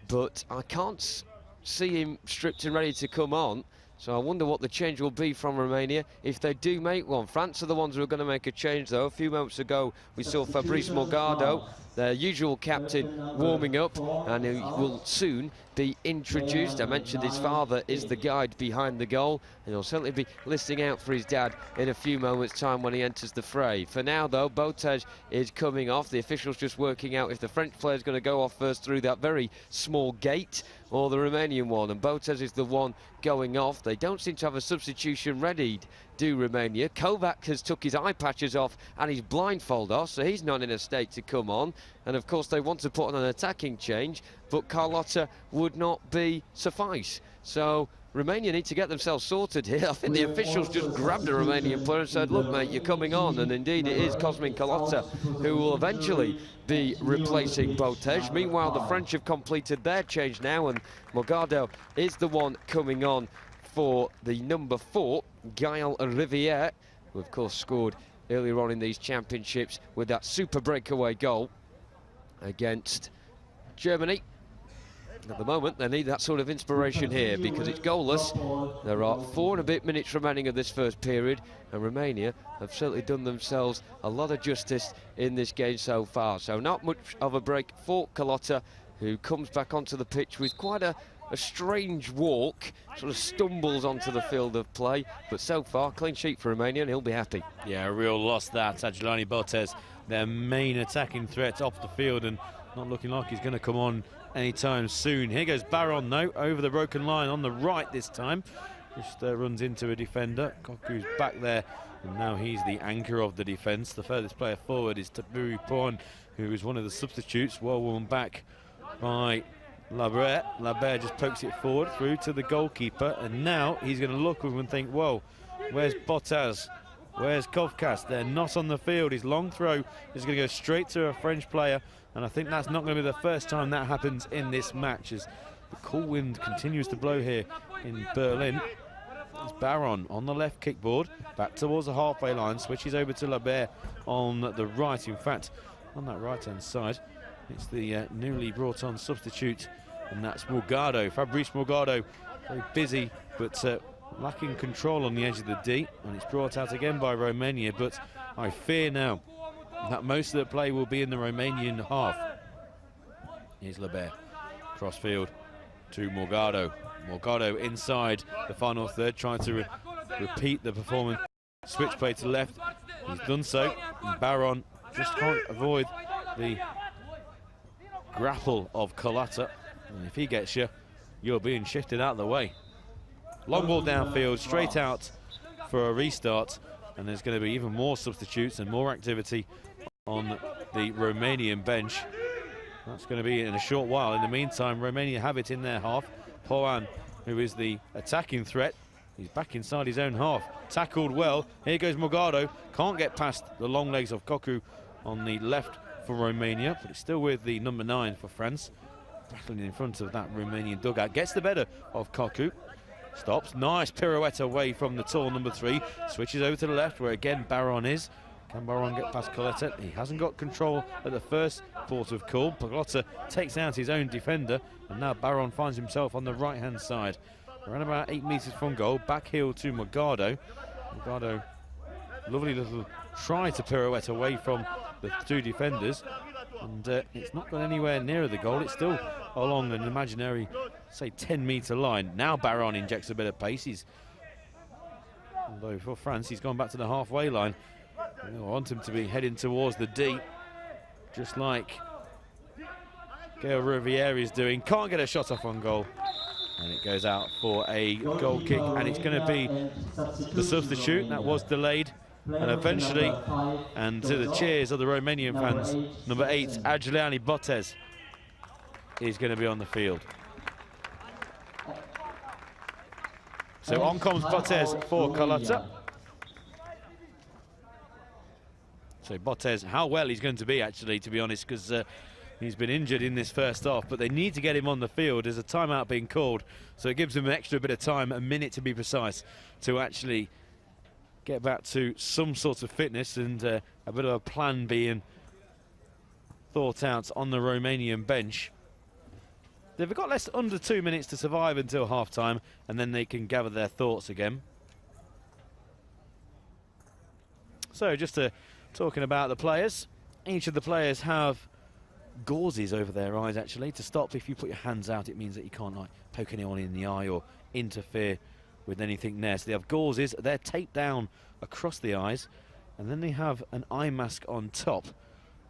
but I can't see him stripped and ready to come on. So I wonder what the change will be from Romania if they do make one. France are the ones who are going to make a change, though. A few moments ago, we saw Fabrice Morgado, their usual captain, warming up, and he will soon be introduced. I mentioned his father is the guide behind the goal, and he'll certainly be listening out for his dad in a few moments' time when he enters the fray. For now, though, Botez is coming off. The officials just working out if the French player is going to go off first through that very small gate or the Romanian one, and Botez is the one going off. They don't seem to have a substitution readied, do Romania. Kovac has took his eye patches off and his blindfold off, so he's not in a state to come on. And of course they want to put on an attacking change, but Carlotta would not be suffice. So Romania need to get themselves sorted here. I think the officials just grabbed a Romanian player and said, look mate, you're coming on, and indeed it is Cosmin Carlotta who will eventually be replacing Botez. Meanwhile, the French have completed their change now, and Morgado is the one coming on for the number 4, Gaël Riviere, who of course scored earlier on in these championships with that super breakaway goal against Germany. At the moment, they need that sort of inspiration here because it's goalless. There are 4 and a bit minutes remaining of this first period, and Romania have certainly done themselves a lot of justice in this game so far. So not much of a break for Carlotta, who comes back onto the pitch with quite a strange walk, sort of stumbles onto the field of play, but so far, clean sheet for Romania, and he'll be happy. Yeah, a real loss that. Adriani Botez, their main attacking threat off the field, and not looking like he's going to come on anytime soon. Here goes Baron, though, over the broken line on the right this time. Just runs into a defender. Koku's back there, and now he's the anchor of the defence. The furthest player forward is Tabu Porn, who is one of the substitutes, well worn back by Labert. Labert just pokes it forward through to the goalkeeper, and now he's going to look and think, whoa, where's Botez? Where's Kovkas? They're not on the field. His long throw is going to go straight to a French player, and I think that's not going to be the first time that happens in this match, as The cool wind continues to blow here in Berlin. It's Baron on the left kickboard, back towards the halfway line, switches over to Labert on the right. In fact, on that right-hand side, it's the newly brought on substitute, and that's Morgado, Fabrice Morgado. Very busy, but lacking control on the edge of the D, and it's brought out again by Romania, but I fear now that most of the play will be in the Romanian half. Here's Labert, crossfield to Morgado. Morgado inside the final third, trying to repeat the performance. Switch play to the left, he's done so, and Baron just can't avoid the grapple of Colata, and if he gets you, you're being shifted out of the way. Long ball downfield, straight out for a restart, and there's going to be even more substitutes and more activity on the Romanian bench. That's going to be in a short while. In the meantime, Romania have it in their half. Poan, who is the attacking threat, he's back inside his own half. Tackled well. Here goes Morgado. Can't get past the long legs of Cocu on the left for Romania, but it's still with the number 9 for France. Battling in front of that Romanian dugout. Gets the better of Cocu. Stops. Nice pirouette away from the tall number 3. Switches over to the left, where again Baron is. Can Baron get past Coletta? He hasn't got control at the first port of call. Coletta takes out his own defender, and now Baron finds himself on the right-hand side. Around about 8 metres from goal. Back heel to Morgado. Morgado, lovely little try to pirouette away from the 2 defenders, and it's not gone anywhere nearer the goal. It's still along an imaginary, say, 10-metre line. Now Baron injects a bit of pace. Although for France, he's gone back to the halfway line. I want him to be heading towards the D, just like Gael Riviere is doing. Can't get a shot off on goal, and it goes out for a goal kick, and it's going to be the substitute that was delayed, and eventually, and to the cheers of the Romanian fans, number 8 Adriani Botez is going to be on the field. So on comes Botez for Colata. So Botez, how well he's going to be, actually, to be honest, because he's been injured in this first half, but they need to get him on the field. There's a timeout being called, so it gives him an extra bit of time, a minute to be precise, to actually get back to some sort of fitness, and a bit of a plan being thought out on the Romanian bench. They've got under 2 minutes to survive until half-time, and then they can gather their thoughts again. So just talking about the players, each of the players have gauzes over their eyes, actually, to stop. If you put your hands out, it means that you can't like poke anyone in the eye or interfere with anything there. So they have gauzes, they're taped down across the eyes, and then they have an eye mask on top,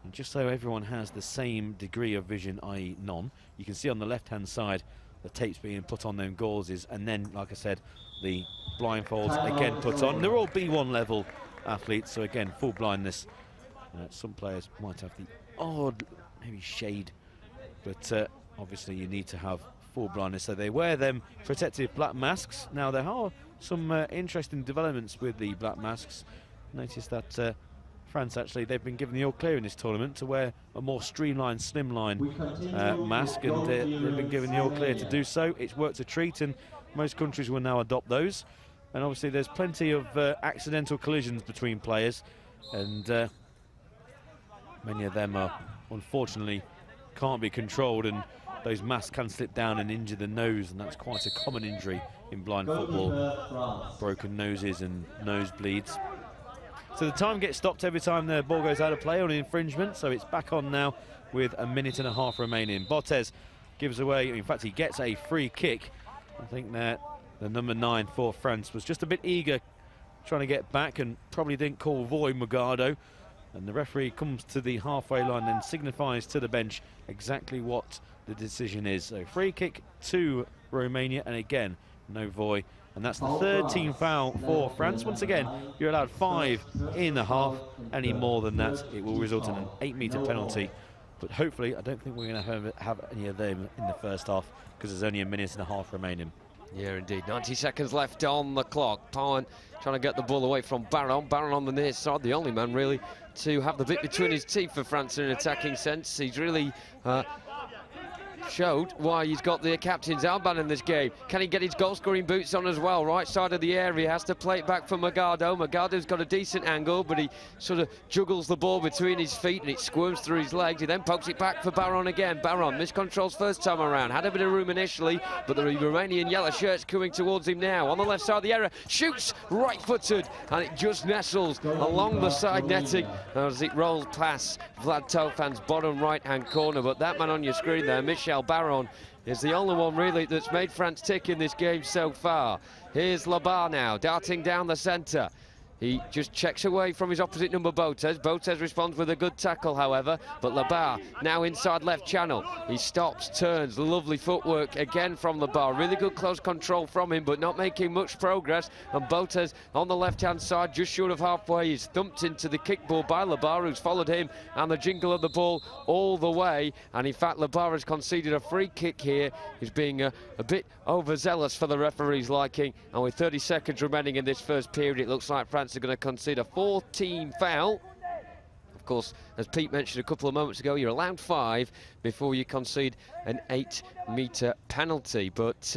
and just so everyone has the same degree of vision, i.e. none, you can see on the left hand side the tapes being put on them gauzes, and then, like I said, the blindfolds again put on. They're all B1 level athletes, so again, full blindness. Some players might have the odd maybe shade, but obviously you need to have full blindness, so they wear them protective black masks. Now there are some interesting developments with the black masks. Notice that France, actually, they've been given the all clear in this tournament to wear a more streamlined, slimline mask, and they've been given the all clear to do so. It's worked a treat, and most countries will now adopt those. And obviously there's plenty of accidental collisions between players, and many of them are unfortunately can't be controlled, and those masks can slip down and injure the nose, and that's quite a common injury in blind football. Broken noses and nosebleeds. So the time gets stopped every time the ball goes out of play on an infringement, so it's back on now with a minute and a half remaining. Botez gives away, in fact he gets a free kick. I think that the number 9 for France was just a bit eager trying to get back and probably didn't call void Morgado, and the referee comes to the halfway line and signifies to the bench exactly what the decision is. So free kick to Romania, and again no void, and that's the third team foul for France. Once again, you're allowed 5 in the half. Any more than that, it will result in an 8-metre penalty, but hopefully I don't think we're going to have any of them in the first half, because there's only a minute and a half remaining. Yeah, indeed. 90 seconds left on the clock. Powen trying to get the ball away from Baron. Baron on the near side, the only man really to have the bit between his teeth for France in an attacking sense. He's really showed why he's got the captain's armband in this game. Can he get his goal-scoring boots on as well? Right side of the area, has to play it back for Magado. Magado's got a decent angle, but he sort of juggles the ball between his feet and it squirms through his legs. He then pokes it back for Baron again. Baron miscontrols first time around, had a bit of room initially, but the Romanian yellow shirt's coming towards him now. On the left side of the area, shoots right-footed, and it just nestles along the side netting as it rolls past Vlad Tofan's bottom right-hand corner. But that man on your screen there, Michel Baron, is the only one really that's made France tick in this game so far. Here's Labar now, darting down the centre. He just checks away from his opposite number, Botez. Botez responds with a good tackle, however, but Labar now inside left channel. He stops, turns, lovely footwork again from Labar. Really good close control from him, but not making much progress. And Botez on the left-hand side, just short of halfway. He's thumped into the kick ball by Labar, who's followed him, and the jingle of the ball all the way. And in fact, Labar has conceded a free kick here. He's being a bit overzealous for the referee's liking. And with 30 seconds remaining in this first period, it looks like France are going to concede a 14 foul. Of course, as Pete mentioned a couple of moments ago, you're allowed 5 before you concede an 8-metre penalty. But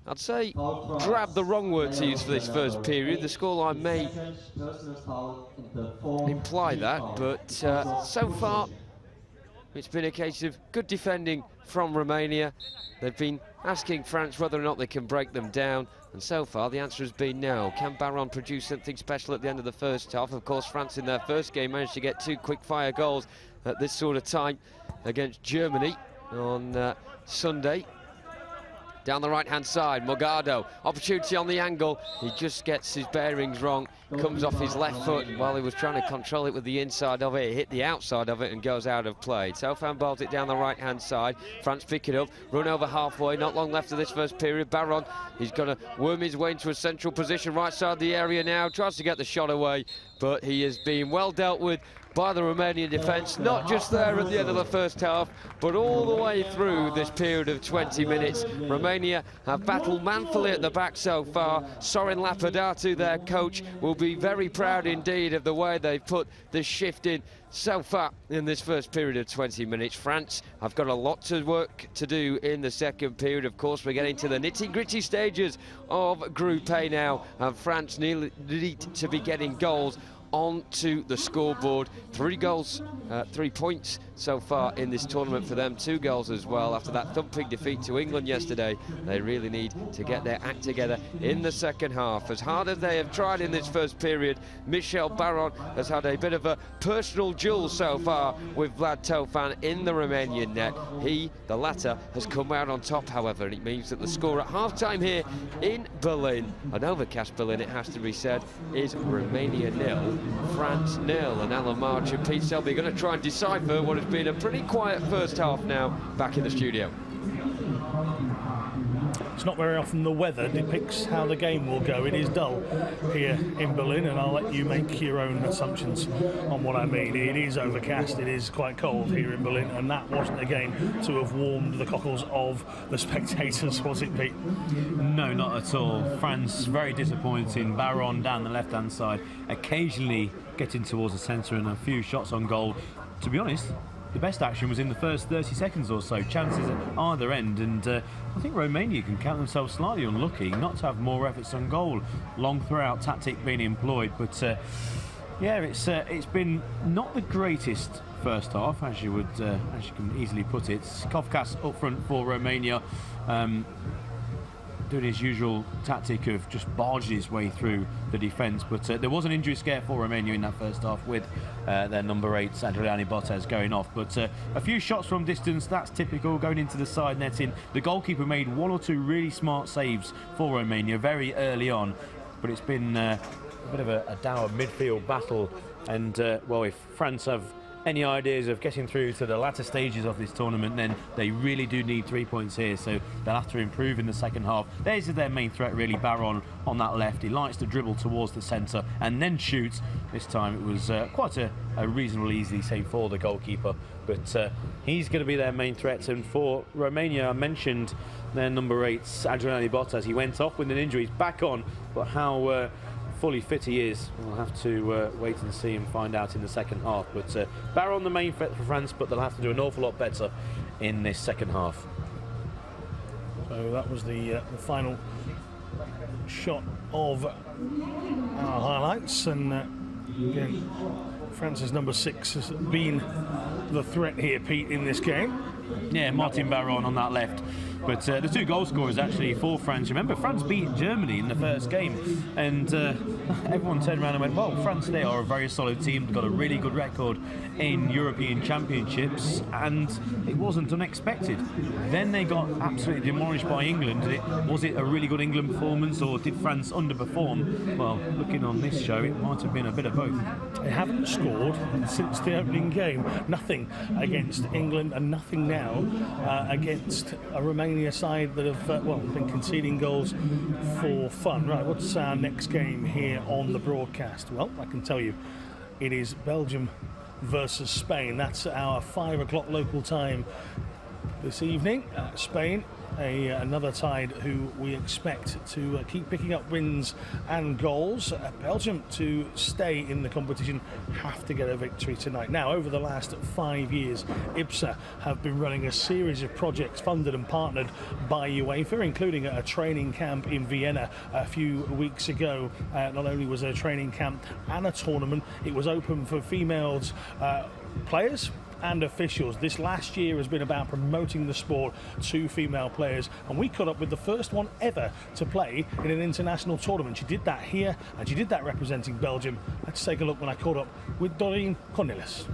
I'd say grab the wrong word to use for this first period. The scoreline may imply that, but so far it's been a case of good defending from Romania. They've been asking France whether or not they can break them down, and so far the answer has been no. Can Baron produce something special at the end of the first half? Of course, France in their first game managed to get 2 quick-fire goals at this sort of time against Germany on Sunday. Down the right-hand side, Morgado, opportunity on the angle. He just gets his bearings wrong, comes off his left foot while he was trying to control it with the inside of it. He hit the outside of it and goes out of play. Tofan balls it down the right-hand side. France pick it up, run over halfway, not long left of this first period. Baron, he's going to worm his way into a central position, right side of the area now, tries to get the shot away, but he is being well dealt with by the Romanian defence, not just there at the end of the first half, but all the way through this period of 20 minutes. Romania have battled manfully at the back so far. Sorin Lapadatu, their coach, will be very proud indeed of the way they've put this shift in so far in this first period of 20 minutes. France have got a lot of work to do in the second period. Of course, we're getting to the nitty-gritty stages of Group A now, and France need to be getting goals onto the scoreboard. 3 goals, 3 points so far in this tournament for them. 2 goals as well after that thumping defeat to England yesterday. They really need to get their act together in the second half. As hard as they have tried in this first period, Michel Baron has had a bit of a personal duel so far with Vlad Tofan in the Romanian net. He, the latter, has come out on top, however, and it means that the score at half-time here in Berlin, an overcast Berlin it has to be said, is Romania 0, France 0. And Alan March and Pete Selby are going to try and decipher what has been a pretty quiet first half now back in the studio. It's not very often the weather depicts how the game will go. It is dull here in Berlin, and I'll let you make your own assumptions on what I mean. It is overcast, it is quite cold here in Berlin, and that wasn't a game to have warmed the cockles of the spectators, was it, Pete? No, not at all. France very disappointing. Baron down the left-hand side, occasionally getting towards the centre and a few shots on goal. To be honest, the best action was in the first 30 seconds or so, chances at either end, and I think Romania can count themselves slightly unlucky not to have more efforts on goal. Long throw-out tactic being employed, but yeah, it's been not the greatest first half, as you can easily put it. Kovkas up front for Romania, doing his usual tactic of just barging his way through the defence, but there was an injury scare for Romania in that first half with their number 8, Adriani Botez, going off, but a few shots from distance, that's typical, going into the side netting. The goalkeeper made 1 or 2 really smart saves for Romania very early on, but it's been a bit of a dour midfield battle, and well, if France have any ideas of getting through to the latter stages of this tournament, then they really do need 3 points here, so they'll have to improve in the second half. There's their main threat really, Baron on that left. He likes to dribble towards the centre and then shoot. This time it was quite a reasonably easy save for the goalkeeper, but he's going to be their main threat. And for Romania, I mentioned their number 8, Adriani Botez. He went off with an injury, he's back on, but how fully fit he is. We'll have to wait and see and find out in the second half. But Baron the main threat for France, but they'll have to do an awful lot better in this second half. So that was the final shot of our highlights, and again, France's number 6 has been the threat here, Pete, in this game. Yeah, Martin Baron on that left. But the 2 goal scorers actually for France. Remember, France beat Germany in the first game, and everyone turned around and went, well, France, they are a very solid team. They've got a really good record in European Championships, and it wasn't unexpected. Then they got absolutely demolished by England. Was it a really good England performance, or did France underperform? Well, looking on this show, it might have been a bit of both. They haven't scored since the opening game. Nothing against England, and nothing now against a Romania side that have been conceding goals for fun. Right, what's our next game here on the broadcast? Well, I can tell you, it is Belgium versus Spain. That's our 5 o'clock local time this evening. Spain, another side who we expect to keep picking up wins and goals. Belgium, to stay in the competition, have to get a victory tonight. Now, over the last 5 years, IBSA have been running a series of projects funded and partnered by UEFA, including a training camp in Vienna a few weeks ago. Not only was there a training camp and a tournament, it was open for females players and officials. This last year has been about promoting the sport to female players, and we caught up with the first one ever to play in an international tournament. She did that here, and she did that representing Belgium. Let's take a look when I caught up with Doreen Cornelis.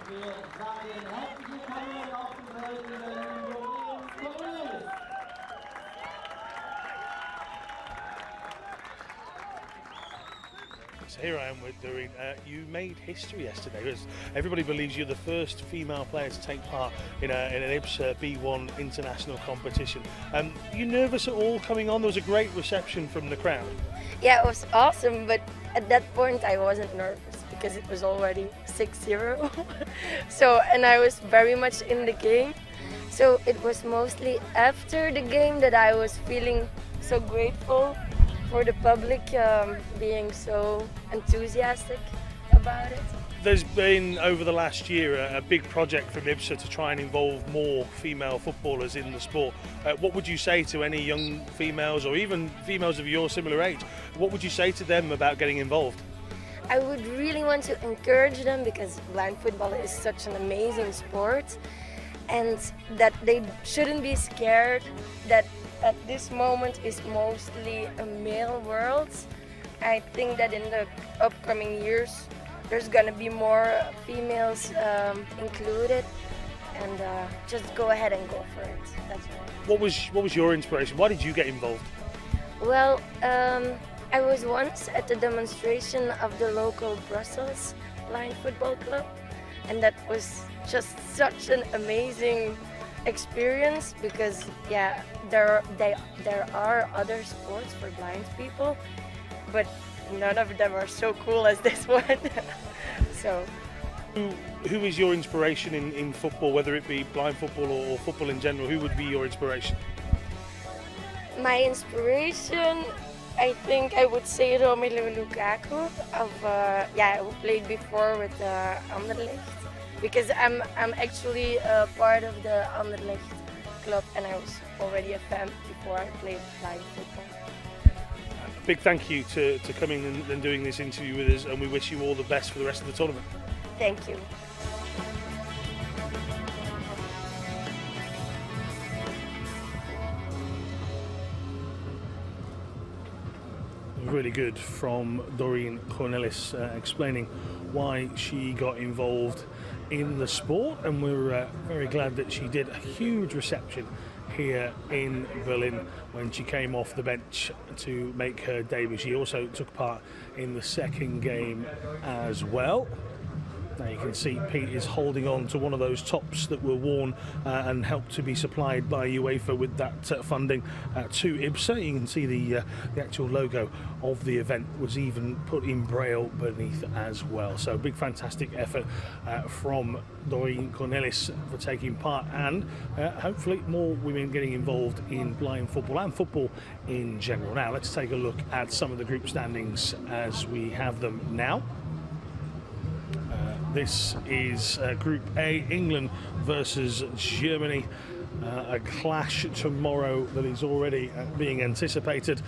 Wir sagen herzlich willkommen auf dem Feld in Berlin. So here I am with Doreen. You made history yesterday, because everybody believes you're the first female player to take part in an IBSA B1 international competition. Are you nervous at all coming on? There was a great reception from the crowd. Yeah, it was awesome, but at that point I wasn't nervous because it was already 6-0. So, and I was very much in the game. So it was mostly after the game that I was feeling so grateful for the public being so enthusiastic about it. There's been, over the last year, a big project from IBSA to try and involve more female footballers in the sport. What would you say to any young females, or even females of your similar age? What would you say to them about getting involved? I would really want to encourage them, because blind football is such an amazing sport, and that they shouldn't be scared that at this moment is mostly a male world. I think that in the upcoming years there's gonna be more females included, and just go ahead and go for it. That's all. What was your inspiration? Why did you get involved? Well, I was once at the demonstration of the local Brussels blind football club, and that was just such an amazing experience, because yeah, there are other sports for blind people, but none of them are so cool as this one. So, who is your inspiration in football, whether it be blind football or football in general? Who would be your inspiration? my inspiration, I think I would say Romelu Lukaku, who played before with Anderlecht, because I'm actually a part of the Anderlecht club, and I was already a fan before I played blind football. A big thank you to coming and doing this interview with us, and we wish you all the best for the rest of the tournament. Thank you. Really good from Doreen Cornelis, explaining why she got involved in the sport, and we're very glad that she did. A huge reception here in Berlin when she came off the bench to make her debut. She also took part in the second game as well. Now you can see Pete is holding on to one of those tops that were worn and helped to be supplied by UEFA with that funding to IBSA. You can see the actual logo of the event was even put in Braille beneath as well. So big fantastic effort from Doreen Cornelis for taking part, and hopefully more women getting involved in blind football and football in general. Now let's take a look at some of the group standings as we have them now. This is Group A, England versus Germany. A clash tomorrow that is already being anticipated.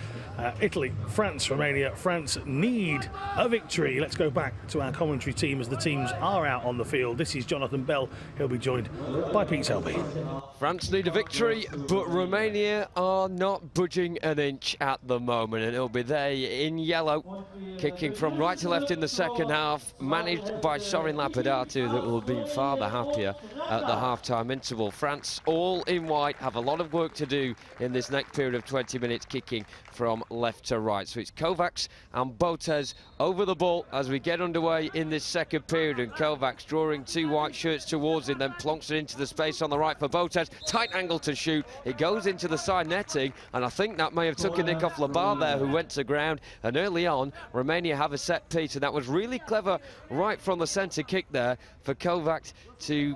Italy, France, Romania. France need a victory. Let's go back to our commentary team as the teams are out on the field. This is Jonathan Bell. He'll be joined by Pete Selby. France need a victory, but Romania are not budging an inch at the moment, and it'll be they in yellow, kicking from right to left in the second half, managed by Sorin Lapidatu, that will be far the happier at the half-time interval. France, all in white, have a lot of work to do in this next period of 20 minutes, kicking from left to right. So it's Kovacs and Botez over the ball as we get underway in this second period, and Kovacs drawing two white shirts towards him, then plonks it into the space on the right for Botez. Tight angle to shoot. It goes into the side netting, and I think that may have took a nick off Labar there, who went to ground. And early on, Romania have a set piece, and that was really clever right from the centre kick there for Kovacs to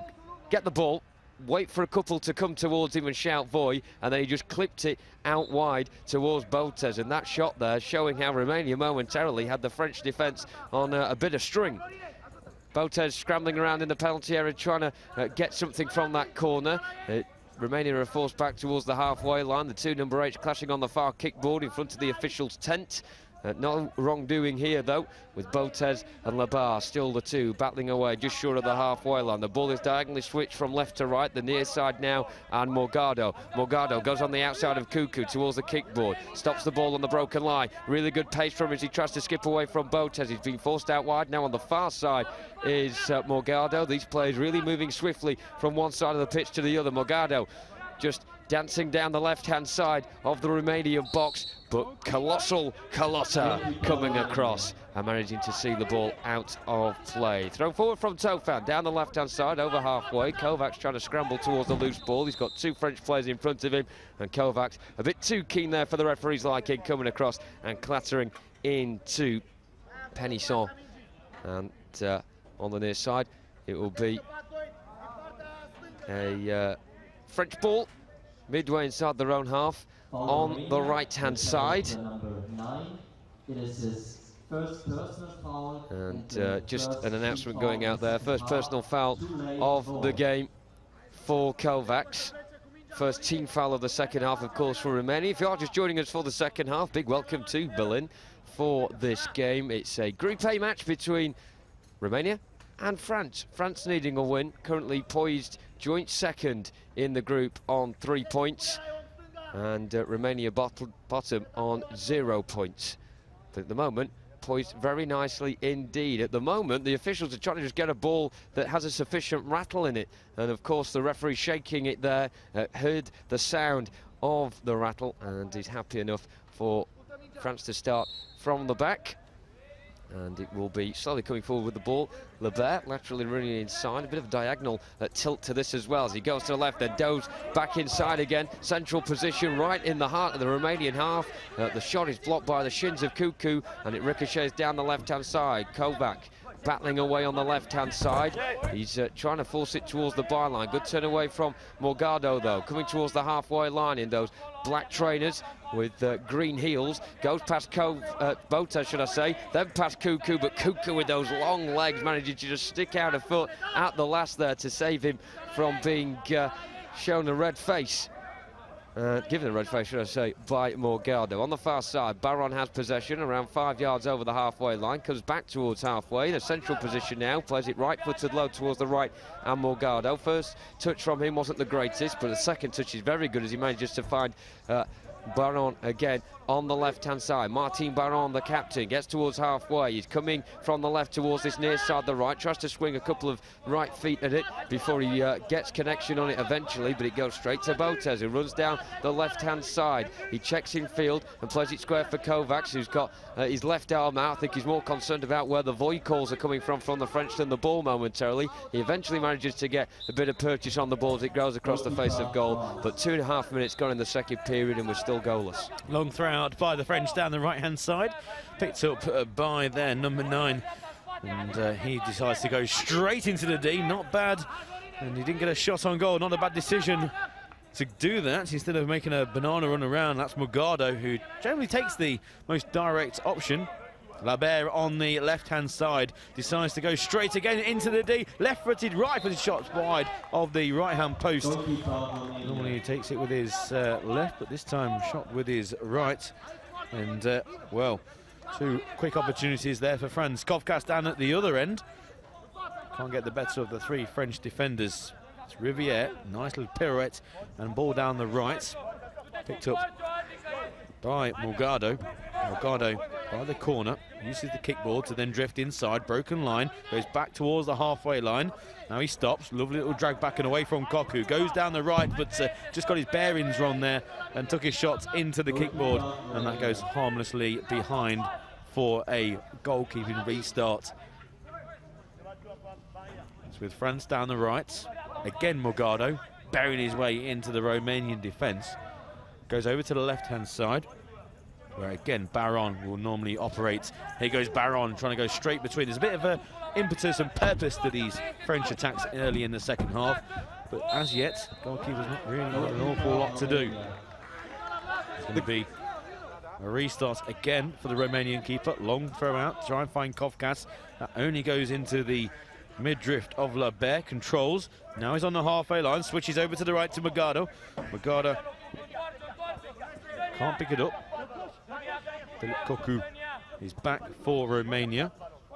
get the ball, wait for a couple to come towards him and shout voy, and then he just clipped it out wide towards Botez. And that shot there showing how Romania momentarily had the French defence on a bit of string. Botez scrambling around in the penalty area, trying to get something from that corner. Romania are forced back towards the halfway line. The two number 8s clashing on the far kickboard in front of the officials' tent. No wrongdoing here, though, with Botez and Labar, still the two battling away just short of the halfway line. The ball is diagonally switched from left to right, the near side now, and Morgado. Morgado goes on the outside of Cuckoo towards the kickboard, stops the ball on the broken line. Really good pace from him as he tries to skip away from Botez. He's been forced out wide. Now on the far side is Morgado. These players really moving swiftly from one side of the pitch to the other. Morgado just dancing down the left-hand side of the Romanian box, but colossal Carlotta coming across and managing to see the ball out of play. Thrown forward from Tofan, down the left-hand side, over halfway. Kovacs trying to scramble towards the loose ball. He's got two French players in front of him, and Kovacs a bit too keen there for the referee's liking, coming across and clattering into Penisson. And on the near side, it will be a French ball midway inside their own half on the right-hand side. And just an announcement going out there. First personal foul of the game for Kovacs. First team foul of the second half, of course, for Romania. If you are just joining us for the second half, big welcome to Berlin for this game. It's a Group A match between Romania and France. France needing a win, currently poised joint second in the group on 3 points, and Romania bottom on 0 points. But at the moment, poised very nicely indeed. At the moment, the officials are trying to just get a ball that has a sufficient rattle in it, and of course the referee shaking it there, heard the sound of the rattle, and is happy enough for France to start from the back. And it will be slowly coming forward with the ball. Lebert laterally running inside. A bit of diagonal tilt to this as well as he goes to the left, then Doe's back inside again. Central position right in the heart of the Romanian half. The shot is blocked by the shins of Cuckoo, and it ricochets down the left-hand side. Kovac battling away on the left-hand side. He's trying to force it towards the byline. Good turn away from Morgado, though. Coming towards the halfway line in those black trainers with green heels. Goes past Botez, should I say. Then past Cuckoo, but Cuckoo with those long legs managing to just stick out a foot at the last there to save him from being shown a red face. Given a red face, should I say, by Morgado. On the far side, Baron has possession around 5 yards over the halfway line, comes back towards halfway in a central position now, plays it right-footed low towards the right, and Morgado. First touch from him wasn't the greatest, but the second touch is very good as he manages to find Baron again on the left-hand side. Martin Baron, the captain, gets towards halfway. He's coming from the left towards this near side, the right. Tries to swing a couple of right feet at it before he gets connection on it eventually, but it goes straight to Botez, who runs down the left-hand side. He checks in field and plays it square for Kovacs, who's got his left arm out. I think he's more concerned about where the volley calls are coming from the French than the ball momentarily. He eventually manages to get a bit of purchase on the ball as it goes across the face of goal, but 2.5 minutes gone in the second period and we're still goalless. Long throw out by the French down the right-hand side. Picked up by their number 9. And he decides to go straight into the D. Not bad. And he didn't get a shot on goal. Not a bad decision to do that instead of making a banana run around. That's Morgado, who generally takes the most direct option. Labert on the left-hand side decides to go straight again into the D. Left-footed, right-footed shots wide of the right-hand post. Normally he takes it with his left, but this time shot with his right. And, well, 2 quick opportunities there for France. Kovkas down at the other end. Can't get the better of the 3 French defenders. It's Riviere, nice little pirouette, and ball down the right. Picked up by Morgado. Morgado by the corner, uses the kickball to then drift inside, broken line, goes back towards the halfway line. Now he stops, lovely little drag back and away from Koku, goes down the right, but just got his bearings wrong there and took his shots into the kickboard, and that goes harmlessly behind for a goalkeeping restart. It's with France down the right, again Morgado, burying his way into the Romanian defence. Goes over to the left-hand side, where again Baron will normally operate. Here goes Baron trying to go straight between. There's a bit of a impetus and purpose to these French attacks early in the second half, but as yet goalkeeper's not really got an awful lot to do. It's going to be a restart again for the Romanian keeper. Long throw out, try and find Kovkas. That only goes into the mid-drift of Labert. Controls, now he's on the halfway line, switches over to the right to Morgado. Morgado can't pick it up. Philippe Cocu is back for Romania,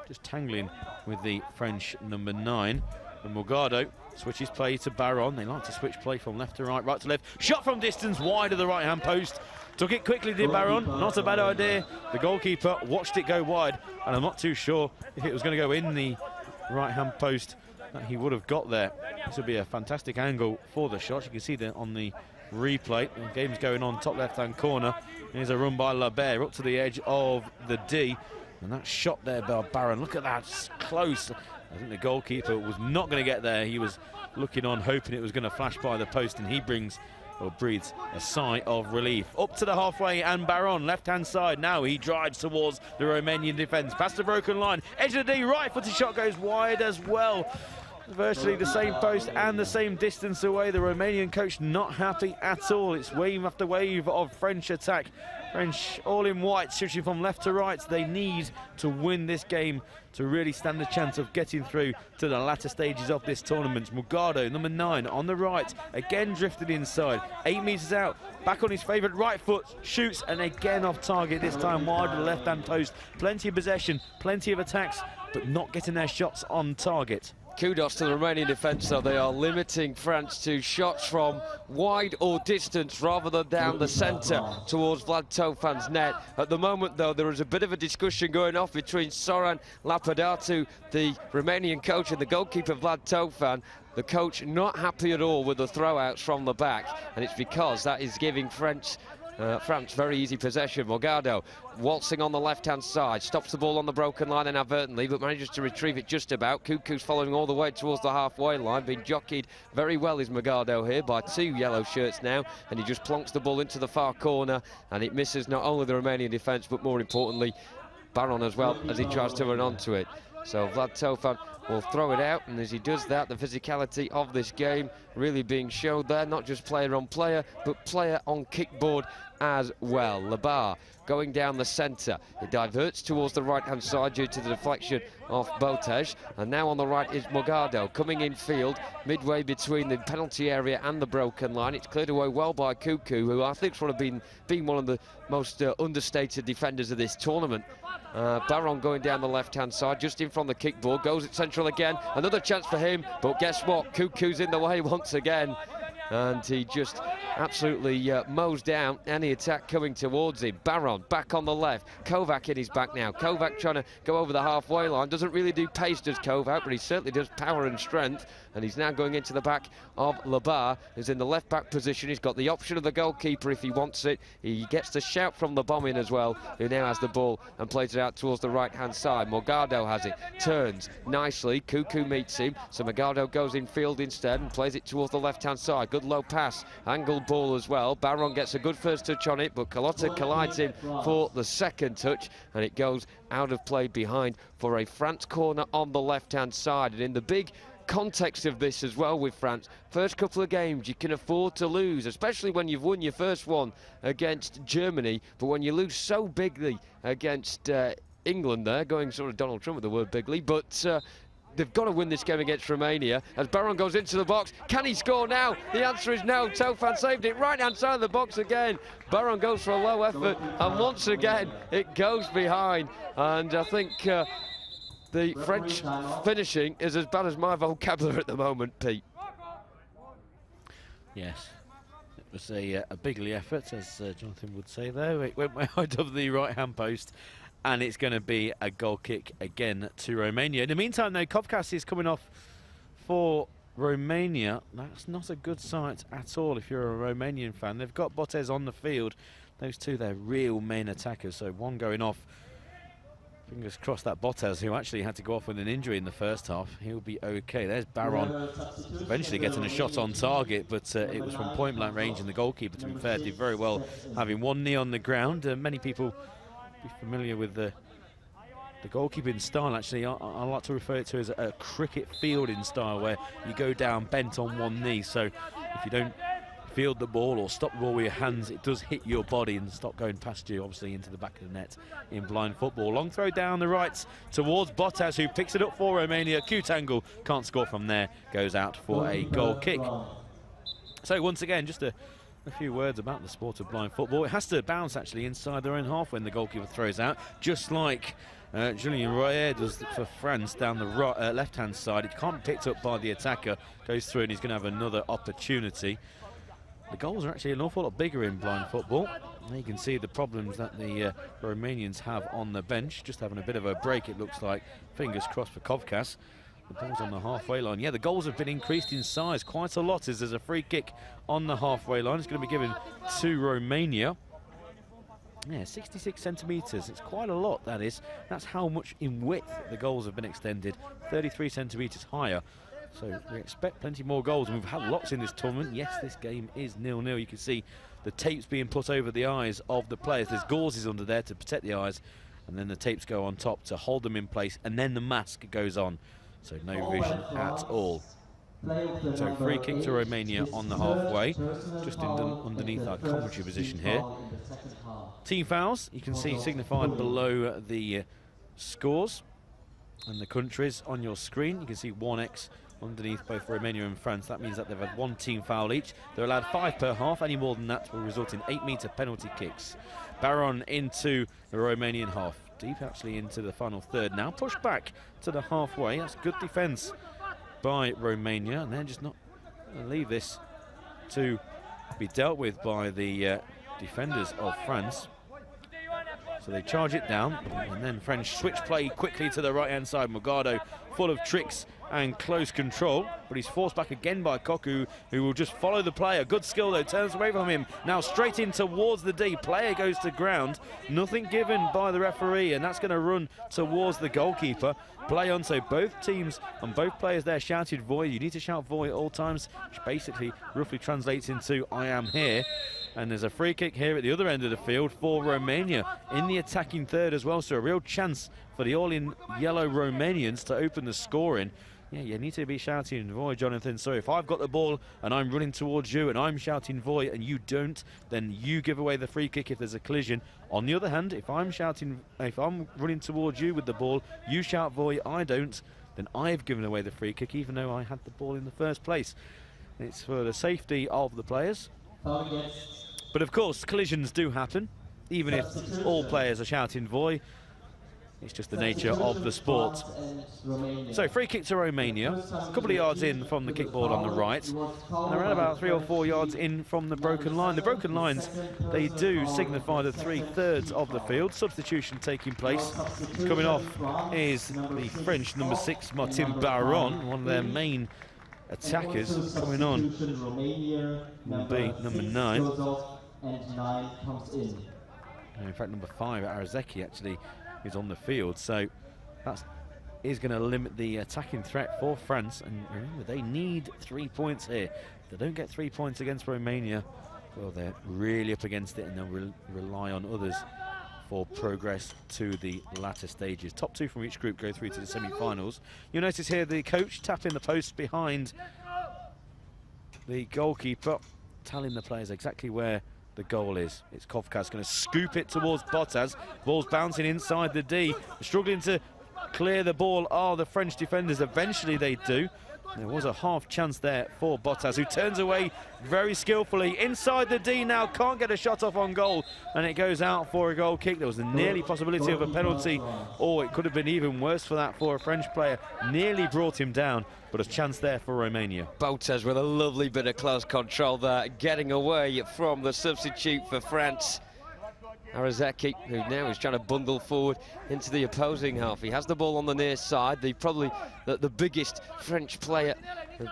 just tangling with the French number 9. And Morgado switches play to Baron. They like to switch play from left to right, right to left. Shot from distance, wide of the right-hand post. Took it quickly, did Baron. Not a bad idea. The goalkeeper watched it go wide, and I'm not too sure if it was going to go in the right-hand post that he would have got there. This would be a fantastic angle for the shot. You can see that on the replay. The game's going on top left-hand corner. Here's a run by Labert up to the edge of the D, and that shot there by Baron. Look at that, it's close. I think the goalkeeper was not going to get there. He was looking on, hoping it was going to flash by the post, and he brings or breathes a sigh of relief. Up to the halfway, and Baron, left-hand side. Now he drives towards the Romanian defence. Past the broken line, edge of the D, right-footed shot goes wide as well. Virtually the same post and the same distance away. The Romanian coach not happy at all. It's wave after wave of French attack. French all in white, switching from left to right. They need to win this game to really stand a chance of getting through to the latter stages of this tournament. Morgado, number 9, on the right, again drifted inside, 8 metres out, back on his favourite right foot, shoots, and again off target, this time wide of the left-hand post. Plenty of possession, plenty of attacks, but not getting their shots on target. Kudos to the Romanian defence, though. They are limiting France to shots from wide or distance rather than down the centre towards Vlad Tofan's net. At the moment, though, there is a bit of a discussion going off between Soran Lapadatu, the Romanian coach, and the goalkeeper Vlad Tofan. The coach not happy at all with the throw-outs from the back, and it's because that is giving France very easy possession. Morgado waltzing on the left-hand side, stops the ball on the broken line inadvertently, but manages to retrieve it just about. Kuku's following all the way towards the halfway line, being jockeyed very well is Morgado here by 2 yellow shirts now, and he just plonks the ball into the far corner, and it misses not only the Romanian defence, but more importantly, Baron as well, as he tries to run onto it. So Vlad Tofan will throw it out, and as he does that, the physicality of this game really being showed there, not just player on player, but player on kickboard as well. Labar going down the centre. It diverts towards the right-hand side due to the deflection of Botej, and now on the right is Morgado coming in field midway between the penalty area and the broken line. It's cleared away well by Kuku, who I think would have been one of the most understated defenders of this tournament. Baron going down the left-hand side, just in from the kickboard, goes at central again. Another chance for him, but guess what? Kuku's in the way once again, and he just absolutely mows down any attack coming towards him. Baron back on the left. Kovac in his back now. Kovac trying to go over the halfway line. Doesn't really do pace, does Kovac, but he certainly does power and strength. And he's now going into the back of Labar, who's in the left back position. He's got the option of the goalkeeper if he wants it. He gets the shout from the bomb-in as well, who now has the ball and plays it out towards the right-hand side. Morgado has it, turns nicely. Cuckoo meets him, so Morgado goes in field instead and plays it towards the left-hand side. Good low pass, angled ball as well. Baron gets a good first touch on it, but Carlotta collides him for the second touch, and it goes out of play behind for a France corner on the left-hand side. And in the big context of this as well with France, first couple of games you can afford to lose, especially when you've won your first one against Germany, but when you lose so bigly against England there, going sort of Donald Trump with the word bigly, but they've got to win this game against Romania. As Baron goes into the box, can he score now? The answer is no. Tofan saved it right hand side of the box again. Baron goes for a low effort, and once again it goes behind, and I think the French finishing is as bad as my vocabulary at the moment, Pete. Yes, it was a bigly effort, as Jonathan would say, though. It went wide of the right-hand post, and it's going to be a goal kick again to Romania. In the meantime, though, Kovkas is coming off for Romania. That's not a good sight at all if you're a Romanian fan. They've got Botez on the field. Those two, they're real main attackers, so one going off. Fingers crossed that Botez, who actually had to go off with an injury in the first half, he'll be okay. There's Baron eventually getting a shot on target, but it was from point blank range, and the goalkeeper, to be fair, did very well having one knee on the ground. Many people be familiar with the goalkeeping style. Actually, I like to refer it to as a cricket fielding style, where you go down bent on one knee. So if you don't field the ball or stop the ball with your hands, it does hit your body and stop going past you, obviously into the back of the net in blind football. Long throw down the right towards Bottas, who picks it up for Romania. Cute angle, can't score from there, goes out for a goal kick. So once again, just a few words about the sport of blind football. It has to bounce actually inside their own half when the goalkeeper throws out, just like Julien Royer does for France down the right, left-hand side. It can't be picked up by the attacker, goes through, and he's going to have another opportunity. The goals are actually an awful lot bigger in blind football. There you can see the problems that the Romanians have on the bench. Just having a bit of a break, it looks like. Fingers crossed for Kovkas. The ball's on the halfway line. Yeah, the goals have been increased in size quite a lot, as there's a free kick on the halfway line. It's going to be given to Romania. Yeah, 66 centimetres. It's quite a lot, that is. That's how much in width the goals have been extended. 33 centimetres higher. So we expect plenty more goals, and we've had lots in this tournament. Yes, this game is 0-0. You can see the tapes being put over the eyes of the players. There's gauzes under there to protect the eyes, and then the tapes go on top to hold them in place, and then the mask goes on. So no vision at all. So free kick to Romania on the halfway, just underneath our commentary position here. Team fouls, you can see signified below the scores and the countries on your screen. You can see 1x underneath both Romania and France. That means that they've had one team foul each. They're allowed 5 per half. Any more than that will result in 8-metre penalty kicks. Baron into the Romanian half. Deep actually into the final third. Now pushed back to the halfway. That's good defence by Romania, and they're just not going to leave this to be dealt with by the defenders of France. So they charge it down, and then French switch play quickly to the right-hand side. Morgado full of tricks and close control, but he's forced back again by Koku, who will just follow the player. Good skill though, turns away from him. Now straight in towards the D. Player goes to ground. Nothing given by the referee, and that's going to run towards the goalkeeper. Play on, so both teams and both players there shouted void. You need to shout void at all times, which basically roughly translates into I am here. And there's a free kick here at the other end of the field for Romania in the attacking third as well. So a real chance for the all-in-yellow Romanians to open the scoring. Yeah, you need to be shouting void, Jonathan. So if I've got the ball and I'm running towards you and I'm shouting void and you don't, then you give away the free kick if there's a collision. On the other hand, if I'm running towards you with the ball, you shout void, I don't, then I've given away the free kick even though I had the ball in the first place. It's for the safety of the players. But of course, collisions do happen, even if all players are shouting void. It's just the nature of the sport. So free kick to Romania, a couple of yards in from the kickboard on the right, and around about 3 or 4 yards in from the broken line. The broken lines, they do signify the 3/3 of the field. Substitution taking place. Coming off is the French number 6, Martin Baron, one of their main attackers. Coming on will be number 9. And 9 comes in. In fact, number 5, Arazeki, actually is on the field. So that is going to limit the attacking threat for France. And remember, they need 3 points here. If they don't get 3 points against Romania, well, they're really up against it, and they'll rely on others for progress to the latter stages. Top 2 from each group go through to the semi-finals. You'll notice here the coach tapping the post behind the goalkeeper, telling the players exactly where the goal is. It's Kovkas going to scoop it towards Bottas. Ball's bouncing inside the D. Struggling to clear the ball are the French defenders. Eventually they do. There was a half chance there for Bottas, who turns away very skillfully. Inside the D now, can't get a shot off on goal, and it goes out for a goal kick. There was a nearly possibility of a penalty, or it could have been even worse for that for a French player. Nearly brought him down, but a chance there for Romania. Bottas with a lovely bit of close control there, getting away from the substitute for France. Arazeki, who now is trying to bundle forward into the opposing half. He has the ball on the near side, probably the biggest French player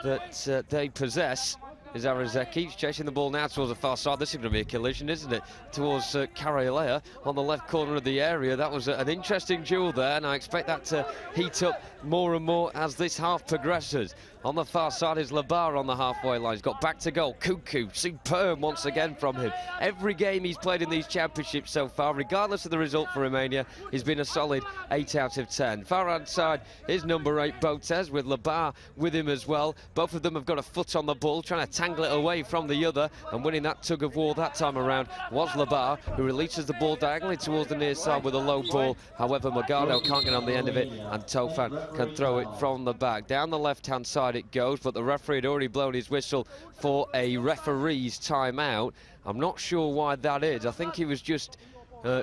that they possess is Arazeki. He's chasing the ball now towards the far side. This is going to be a collision, isn't it? Towards Karelea on the left corner of the area. That was an interesting duel there, and I expect that to heat up more and more as this half progresses. On the far side is Labar on the halfway line. He's got back to goal. Cuckoo, superb once again from him. Every game he's played in these championships so far, regardless of the result for Romania, he's been a solid 8 out of 10. Far hand side is number 8, Bottas, with Labar with him as well. Both of them have got a foot on the ball, trying to tangle it away from the other, and winning that tug of war that time around was Labar, who releases the ball diagonally towards the near side with a low ball. However, Magado can't get on the end of it, and Tofan can throw it from the back. Down the left-hand side it goes, but the referee had already blown his whistle for a referee's timeout. I'm not sure why that is. I think he was just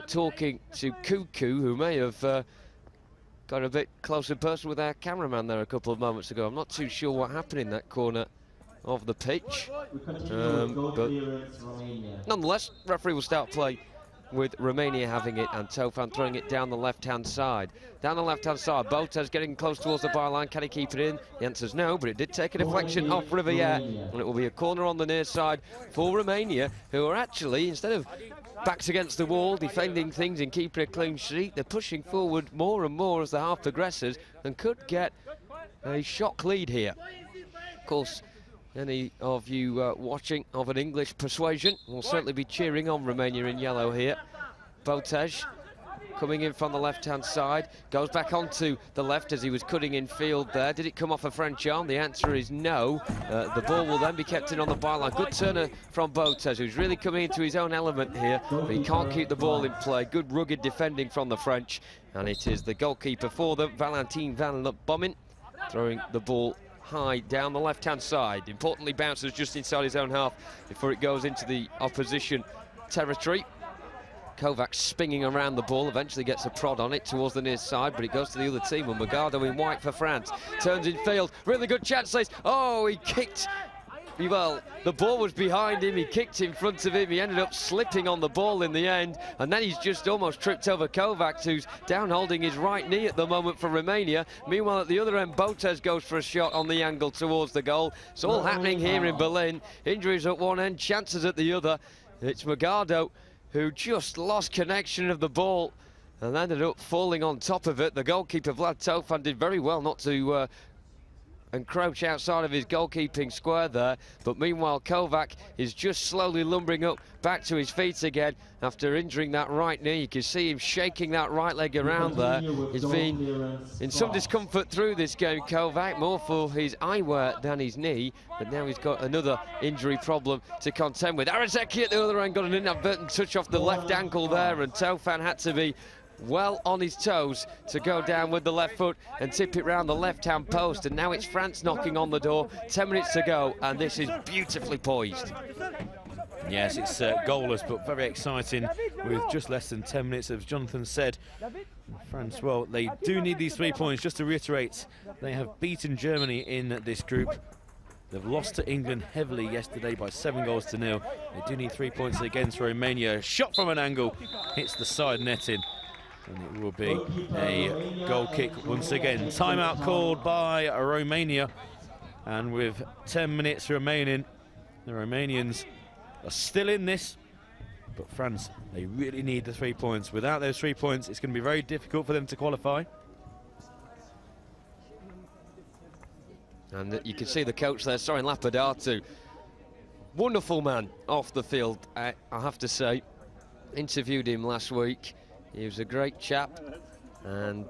talking to Cuckoo, who may have got a bit close in person with our cameraman there a couple of moments ago. I'm not too sure what happened in that corner of the pitch. But nonetheless, referee will start play with Romania having it, and Tofan throwing it down the left-hand side. Down the left-hand side, Bottas getting close towards the byline. Can he keep it in? The answer's no, but it did take a deflection off Riviere, and it will be a corner on the near side for Romania, who are actually, instead of backs against the wall, defending things and keeping a clean sheet, they're pushing forward more and more as the half progresses, and could get a shock lead here. Of course, any of you watching of an English persuasion will certainly be cheering on Romania in yellow here. Bottas coming in from the left-hand side, goes back onto the left as he was cutting in field there. Did it come off a French arm? The answer is no. The ball will then be kept in on the byline. Good turner from Bottas, who's really coming into his own element here, but he can't keep the ball in play. Good rugged defending from the French, and it is the goalkeeper for them, Valentin Van Bommel, throwing the ball high down the left-hand side. Importantly, bounces just inside his own half before it goes into the opposition territory. Kovac spinning around the ball, eventually gets a prod on it towards the near side, but it goes to the other team, and Magado in white for France. Turns in field, really good chance. Oh, he kicked. Well, the ball was behind him, he kicked in front of him, he ended up slipping on the ball in the end, and then he's just almost tripped over Kovac, who's down holding his right knee at the moment for Romania. Meanwhile, at the other end, Bottas goes for a shot on the angle towards the goal. It's all happening here in Berlin. Injuries at one end, chances at the other. It's Magado who just lost connection of the ball and ended up falling on top of it. The goalkeeper, Vlad Tofan, did very well not to encroach outside of his goalkeeping square there, but meanwhile Kovac is just slowly lumbering up back to his feet again after injuring that right knee. You can see him shaking that right leg around there. He's been in some discomfort through this game, Kovac, more for his eyewear than his knee, but now he's got another injury problem to contend with. Arazeki at the other end got an inadvertent touch off the left ankle there, and Tofan had to be well on his toes to go down with the left foot and tip it round the left-hand post. And now it's France knocking on the door. 10 minutes to go, and this is beautifully poised. Yes, it's goalless, but very exciting with just less than 10 minutes, as Jonathan said. France, well, they do need these 3 points. Just to reiterate, they have beaten Germany in this group. They've lost to England heavily yesterday by 7-0. They do need 3 points against Romania. A shot from an angle hits the side netting, and it will be a goal kick once again. Timeout called by Romania, and with 10 minutes remaining, the Romanians are still in this, but France, they really need the 3 points. Without those 3 points, it's going to be very difficult for them to qualify. And you can see the coach there, Sorin Lapadatu. Wonderful man off the field, I have to say. Interviewed him last week. He was a great chap. And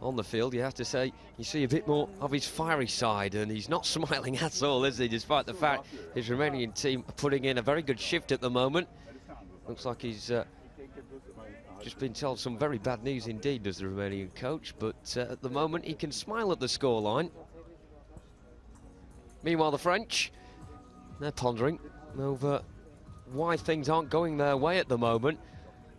on the field, you have to say, you see a bit more of his fiery side, and he's not smiling at all, is he? Despite the fact his Romanian team are putting in a very good shift at the moment. Looks like he's just been told some very bad news indeed, does the Romanian coach. But at the moment, he can smile at the scoreline. Meanwhile, the French, they're pondering over why things aren't going their way at the moment.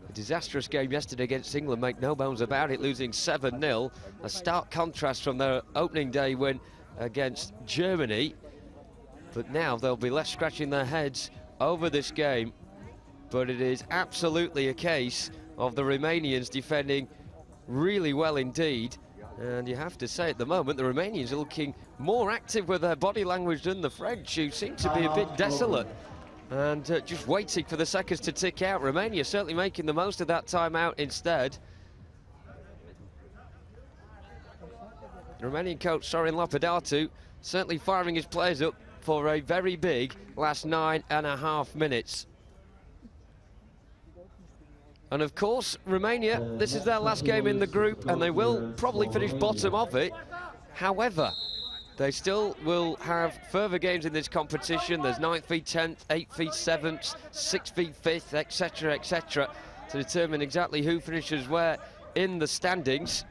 A disastrous game yesterday against England, make no bones about it, losing 7-0. A stark contrast from their opening day win against Germany. But now they'll be left scratching their heads over this game. But it is absolutely a case of the Romanians defending really well indeed. And you have to say, at the moment, the Romanians are looking more active with their body language than the French, who seem to be a bit desolate and just waiting for the seconds to tick out. Romania certainly making the most of that timeout instead. Romanian coach Sorin Lapadatu certainly firing his players up for a very big last 9.5 minutes. And of course, Romania, this is their last game in the group, and they will probably finish bottom of it. However, they still will have further games in this competition. There's 9th v 10th, 8th v 7th, 6th v 5th, etc., etc., to determine exactly who finishes where in the standings.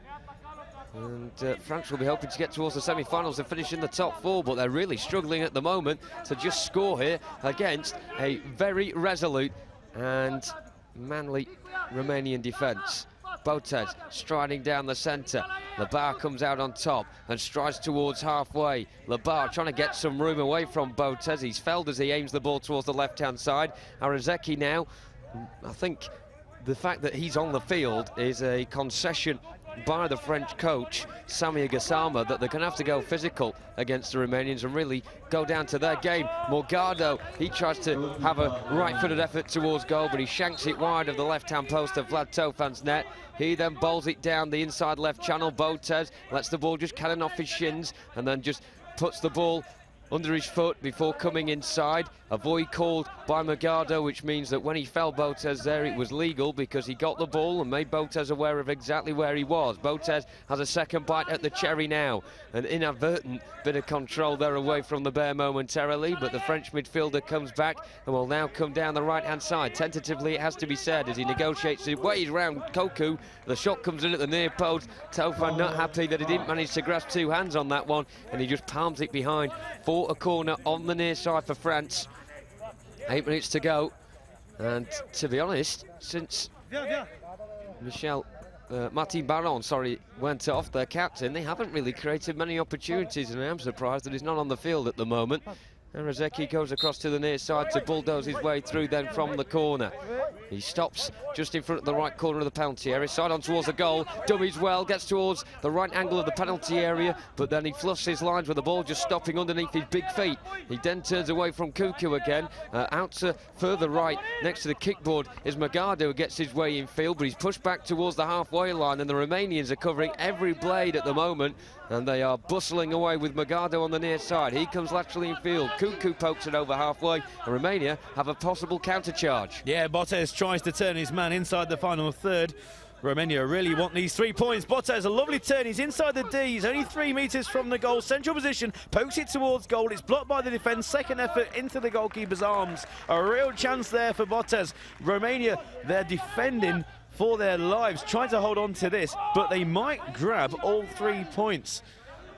And France will be hoping to get towards the semi-finals and finish in the top 4, but they're really struggling at the moment to just score here against a very resolute and manly Romanian defence. Botez striding down the centre. Labar comes out on top and strides towards halfway. Labar trying to get some room away from Botez. He's felled as he aims the ball towards the left-hand side. Arazeki now, I think the fact that he's on the field is a concession by the French coach, Sami Gassama, that they're going to have to go physical against the Romanians and really go down to their game. Morgado, he tries to have a right-footed effort towards goal, but he shanks it wide of the left-hand post of Vlad Tofan's net. He then bowls it down the inside left channel. Botez lets the ball just cannon off his shins and then just puts the ball under his foot before coming inside. A volley called by Morgado, which means that when he fell Botez there, it was legal because he got the ball and made Botez aware of exactly where he was. Botez has a second bite at the cherry now. An inadvertent bit of control there away from the bear momentarily, but the French midfielder comes back and will now come down the right-hand side. Tentatively, it has to be said, as he negotiates his way around Koku. The shot comes in at the near post. Tofan not happy that he didn't manage to grasp two hands on that one, and he just palms it behind for a corner on the near side for France. 8 minutes to go, and to be honest, since Martin Baron, went off, their captain, they haven't really created many opportunities, and I am surprised that he's not on the field at the moment. And Rozeki goes across to the near side to bulldoze his way through then from the corner. He stops just in front of the right corner of the penalty area, side on towards the goal, dummies well, gets towards the right angle of the penalty area, but then he fluffs his lines with the ball just stopping underneath his big feet. He then turns away from Kuku again, out to further right, next to the kickboard is Morgado, who gets his way in field, but he's pushed back towards the halfway line, and the Romanians are covering every blade at the moment, and they are bustling away with Morgado on the near side. He comes laterally in field. Kuku pokes it over halfway, and Romania have a possible counter-charge. Yeah, Botez tries to turn his man inside the final third. Romania really want these 3 points. Botez, a lovely turn. He's inside the D. He's only 3 metres from the goal. Central position, pokes it towards goal. It's blocked by the defence. Second effort into the goalkeeper's arms. A real chance there for Botez. Romania, they're defending for their lives, trying to hold on to this, but they might grab all 3 points.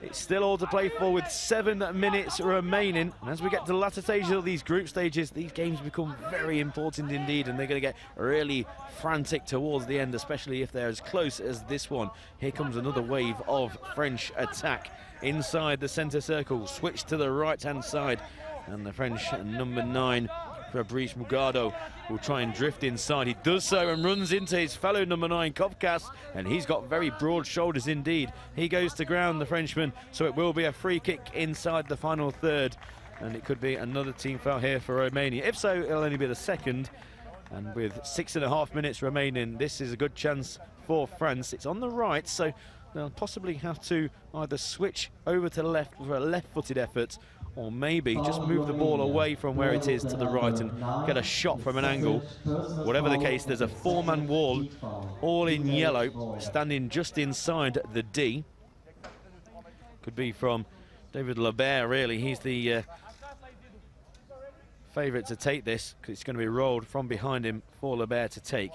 It's still all to play for with 7 minutes remaining. And as we get to the latter stages of these group stages, these games become very important indeed, and they're going to get really frantic towards the end, especially if they're as close as this one. Here comes another wave of French attack inside the centre circle. Switch to the right-hand side, and the French number 9, Fabrice Mugado, will try and drift inside. He does so and runs into his fellow number 9, Kovkas, and he's got very broad shoulders indeed. He goes to ground, the Frenchman, so it will be a free kick inside the final third, and it could be another team foul here for Romania. If so, it'll only be the second, and with 6.5 minutes remaining, this is a good chance for France. It's on the right, so they'll possibly have to either switch over to the left for a left-footed effort, or maybe just move the ball away from where it is to the right and get a shot from an angle. Whatever the case, there's a 4-man wall, all in yellow, standing just inside the D. Could be from David Lebert, really. He's the favourite to take this, because it's going to be rolled from behind him for Lebert to take.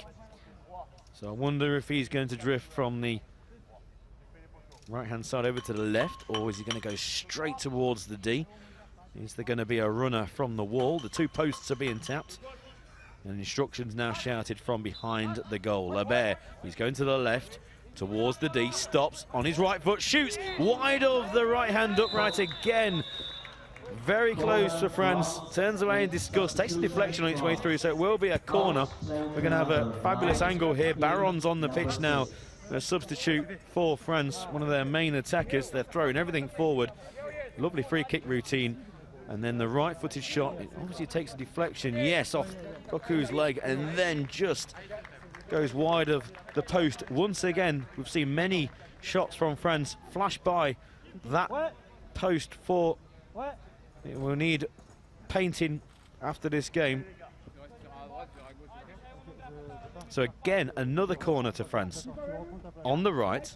So I wonder if he's going to drift from the right-hand side over to the left, or is he going to go straight towards the D? Is there going to be a runner from the wall? The 2 posts are being tapped, and instructions now shouted from behind the goal. Lebert, he's going to the left towards the D, stops on his right foot, shoots wide of the right hand upright again. Very close for France, turns away in disgust, takes a deflection on its way through, so it will be a corner. We're going to have a fabulous angle here. Baron's on the pitch now, a substitute for France, one of their main attackers. They're throwing everything forward. Lovely free kick routine, and then the right-footed shot, it obviously takes a deflection, yes, off Koku's leg, and then just goes wide of the post. Once again, we've seen many shots from France flash by that post for... It will need painting after this game. So again, another corner to France. On the right.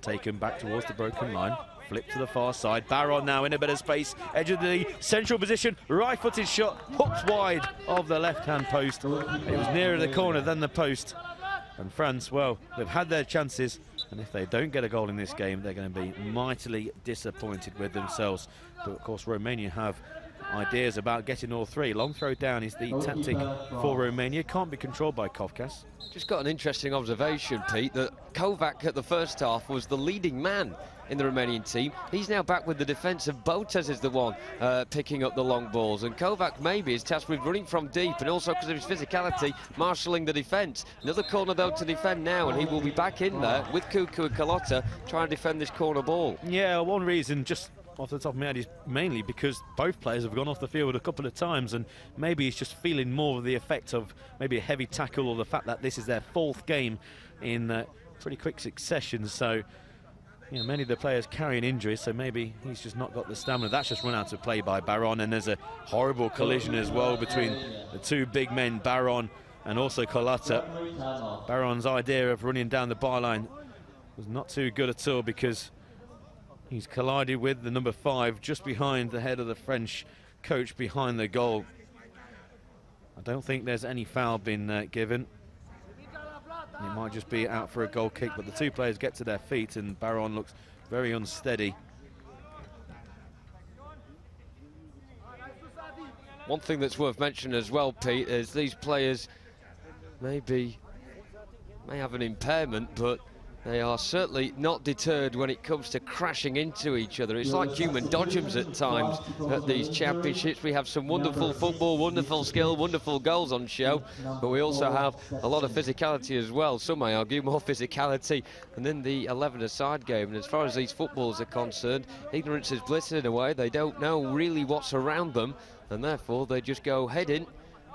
Taken back towards the broken line. Flip to the far side. Baron now in a bit of space. Edge of the central position. Right-footed shot. Hooked wide of the left-hand post. It was nearer the corner than the post. And France, well, they've had their chances. And if they don't get a goal in this game, they're going to be mightily disappointed with themselves. But of course, Romania have ideas about getting all 3. Long throw down is the tactic for Romania. Can't be controlled by Kovkas. Just got an interesting observation, Pete, that Kovac at the first half was the leading man in the Romanian team. He's now back with the defence, and Botez is the one picking up the long balls. And Kovac maybe is tasked with running from deep, and also because of his physicality, marshalling the defence. Another corner though to defend now, and he will be back in there with Kuku and Kalota trying to defend this corner ball. Yeah, one reason, just off the top of my head, is mainly because both players have gone off the field a couple of times, and maybe he's just feeling more of the effect of maybe a heavy tackle, or the fact that this is their 4th game in pretty quick succession. So, you know, many of the players carrying injuries, so maybe he's just not got the stamina. That's just run out of play by Baron, and there's a horrible collision as well between the 2 big men, Baron and also Kalota. Baron's idea of running down the byline was not too good at all, because he's collided with the number 5 just behind the head of the French coach behind the goal. I don't think there's any foul been given. It might just be out for a goal kick, but the 2 players get to their feet, and Baron looks very unsteady. One thing that's worth mentioning as well, Pete, is these players may have an impairment, but they are certainly not deterred when it comes to crashing into each other. It's like human dodgems at times at these championships. We have some wonderful football, wonderful skill, wonderful goals on show, but we also have a lot of physicality as well. Some may argue more physicality than the 11-a-side game. And as far as these footballers are concerned, ignorance is bliss in a way. They don't know really what's around them, and therefore they just go head in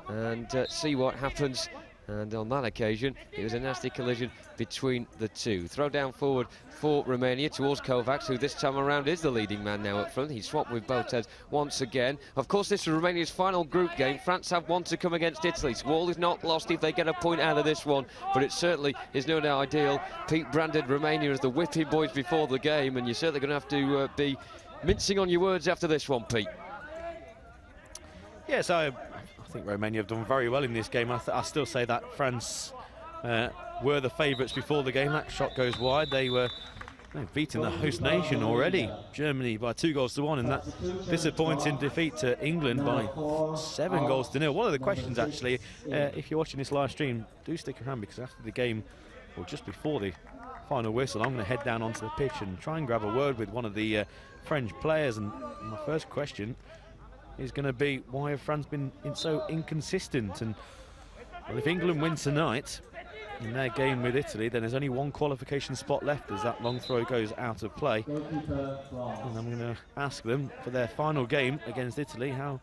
and see what happens. And on that occasion, it was a nasty collision between the 2. Throw down forward for Romania towards Kovacs, who this time around is the leading man now up front. He swapped with Botez once again. Of course, this is Romania's final group game. France have one to come against Italy, so all is not lost if they get a point out of this one, but it certainly is not ideal. Pete branded Romania as the whipping boys before the game, and you're certainly going to have to be mincing on your words after this one, Pete. Yes, I think Romania have done very well in this game. I still say that France were the favourites before the game. That shot goes wide. They've beaten the host nation already, Germany, by 2-1 in that disappointing defeat to England by 7-0. One of the questions, actually, if you're watching this live stream, do stick around, because after the game, or just before the final whistle, I'm going to head down onto the pitch and try and grab a word with one of the French players. And my first question is going to be, why have France been so inconsistent? And well, if England win tonight in their game with Italy, then there's only one qualification spot left as that long throw goes out of play. And I'm going to ask them for their final game against Italy, how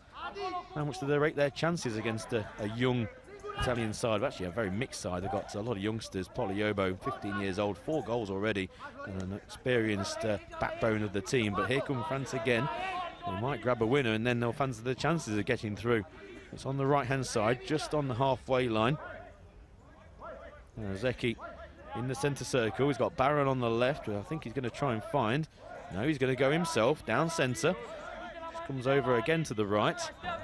much do they rate their chances against a young Italian side? Actually a very mixed side. They've got a lot of youngsters. Poliobo, 15 years old, 4 goals already, and an experienced backbone of the team. But here come France again. They might grab a winner, and then they'll fancy their chances of getting through. It's on the right-hand side, just on the halfway line. Zeki in the centre circle. He's got Baron on the left, who I think he's going to try and find. No, he's going to go himself down centre. Just comes over again to the right.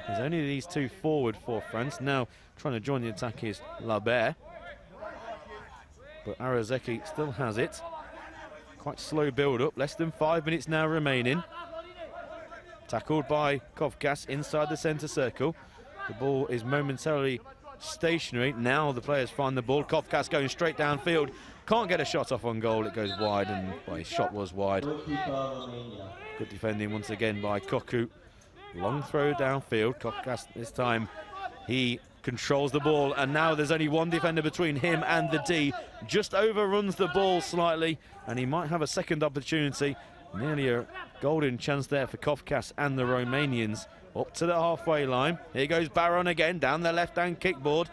There's only these two forward for France. Now trying to join the attack is Labert. But Arazeki still has it. Quite slow build-up. Less than 5 minutes now remaining. Tackled by Kovkas inside the centre circle. The ball is momentarily stationary. Now the players find the ball. Kovkas going straight downfield. Can't get a shot off on goal. It goes wide, and well, his shot was wide. Good defending once again by Koku. Long throw downfield. Kovkas this time, he controls the ball, and now there's only one defender between him and the D. Just overruns the ball slightly, and he might have a second opportunity. Nearly a golden chance there for Kovkas and the Romanians. Up to the halfway line. Here goes Baron again down the left-hand kickboard.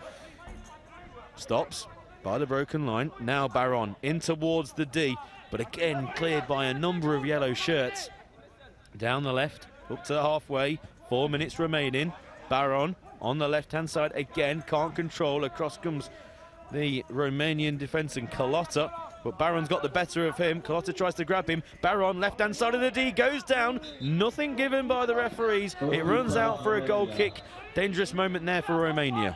Stops by the broken line. Now Baron in towards the D, but again cleared by a number of yellow shirts. Down the left, up to the halfway. 4 minutes remaining. Baron on the left-hand side again, can't control. Across comes the Romanian defence and Carlotta. But Baron's got the better of him. Carlotta tries to grab him. Baron, left-hand side of the D, goes down. Nothing given by the referees. It runs out for a goal kick. Dangerous moment there for Romania.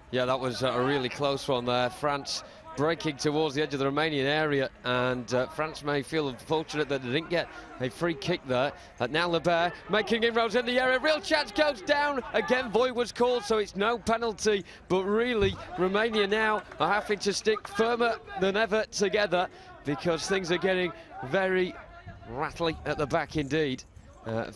Yeah, that was a really close one there. France breaking towards the edge of the Romanian area, and France may feel fortunate that they didn't get a free kick there. Now Lebert making inroads in the area. Real chance, goes down. Again, void was called, so it's no penalty. But really, Romania now are having to stick firmer than ever together, because things are getting very rattly at the back indeed.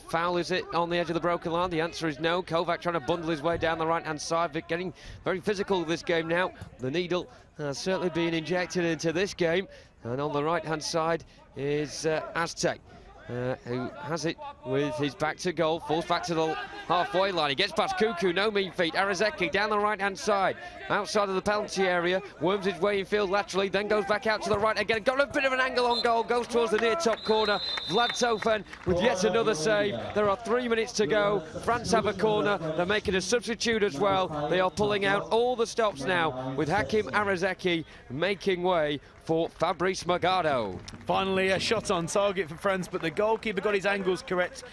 Foul, is it, on the edge of the broken line? The answer is no. Kovac trying to bundle his way down the right-hand side, but getting very physical this game now. The needle has certainly been injected into this game. And on the right-hand side is Aztec, who has it with his back to goal, falls back to the halfway line. He gets past Kuku, no mean feat. Arazeki down the right-hand side, outside of the penalty area, worms his way in field laterally, then goes back out to the right again. Got a bit of an angle on goal, goes towards the near top corner. Vlad Tofen with yet another save. There are 3 minutes to go. France have a corner. They're making a substitute as well. They are pulling out all the stops now, with Hakim Arazeki making way for Fabrice Magado. Finally a shot on target for France, but the goalkeeper got his angles correct.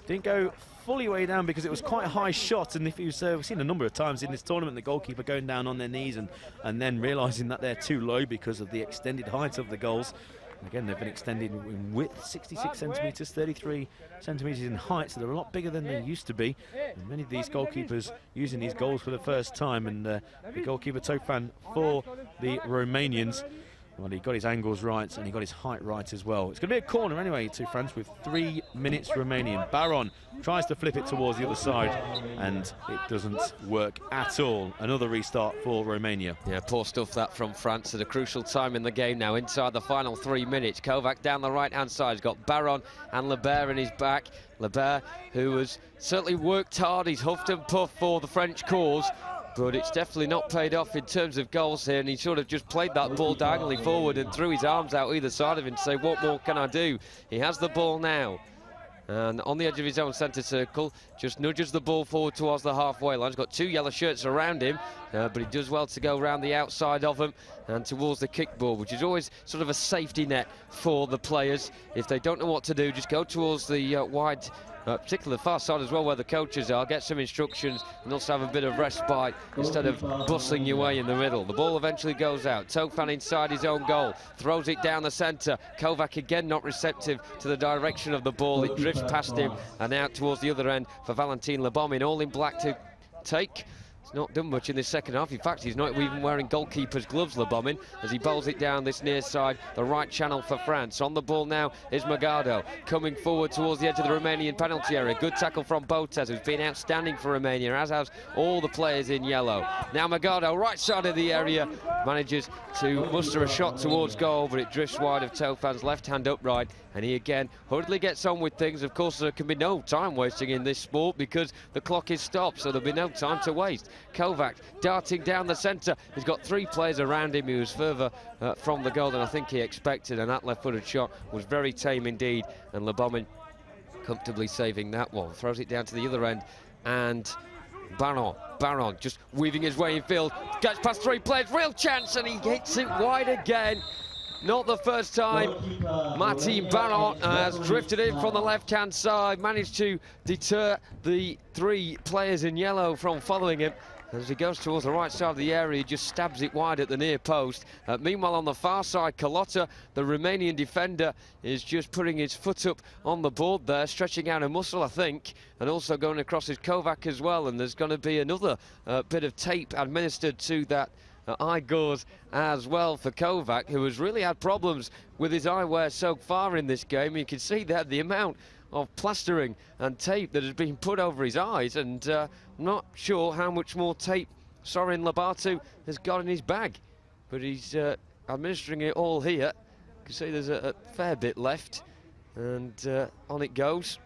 Didn't go fully way down because it was quite a high shot, and if you've seen a number of times in this tournament the goalkeeper going down on their knees and then realising that they're too low because of the extended height of the goals. Again, they've been extended in width, 66 centimetres, 33 centimetres in height, so they're a lot bigger than they used to be. And many of these goalkeepers using these goals for the first time, and the goalkeeper Tofan for the Romanians, well, he got his angles right and he got his height right as well. It's going to be a corner anyway to France with 3 minutes remaining. Baron tries to flip it towards the other side and it doesn't work at all. Another restart for Romania. Yeah, poor stuff that from France at a crucial time in the game now, inside the final 3 minutes. Kovac down the right-hand side. He's got Baron and Lebert in his back. Lebert, who has certainly worked hard. He's huffed and puffed for the French cause, but it's definitely not paid off in terms of goals here, and he sort of just played that ball diagonally forward and threw his arms out either side of him to say, what more can I do? He has the ball now, and on the edge of his own centre circle, just nudges the ball forward towards the halfway line. He's got 2 yellow shirts around him, but he does well to go around the outside of them and towards the kickball, which is always sort of a safety net for the players. If they don't know what to do, just go towards the wide particularly the far side as well, where the coaches are, get some instructions and also have a bit of respite instead of bustling your way in the middle. The ball eventually goes out. Tofan inside his own goal, throws it down the centre. Kovac again not receptive to the direction of the ball. It drifts past him and out towards the other end for Valentin Lebomin, all in black to take. He's not done much in this second half. In fact, he's not even wearing goalkeeper's gloves, Lebomin, as he bowls it down this near side, the right channel for France. On the ball now is Magado, coming forward towards the edge of the Romanian penalty area. Good tackle from Botez, who's been outstanding for Romania, as has all the players in yellow. Now Magado, right side of the area, manages to muster a shot towards goal, but it drifts wide of Tofan's left-hand upright, and he again hurriedly gets on with things. Of course, there can be no time wasting in this sport because the clock is stopped, so there'll be no time to waste. Kovac darting down the centre. He's got three players around him. He was further from the goal than I think he expected, and that left-footed shot was very tame indeed, and Lebomin comfortably saving that one. Throws it down to the other end, and Baron just weaving his way in field, gets past three players, real chance, and he hits it wide again. Not the first time. Martin Baron has drifted in from the left-hand side, managed to deter the three players in yellow from following him. As he goes towards the right side of the area, he just stabs it wide at the near post. Meanwhile, on the far side, Carlotta, the Romanian defender, is just putting his foot up on the board there, stretching out a muscle, I think, and also going across his Kovac as well. And there's going to be another bit of tape administered to that eye gauze as well for Kovac, who has really had problems with his eyewear so far in this game. You can see that the amount of plastering and tape that has been put over his eyes, and I'm not sure how much more tape Sorin Labatu has got in his bag, but he's administering it all here. You can see there's a fair bit left, and on it goes.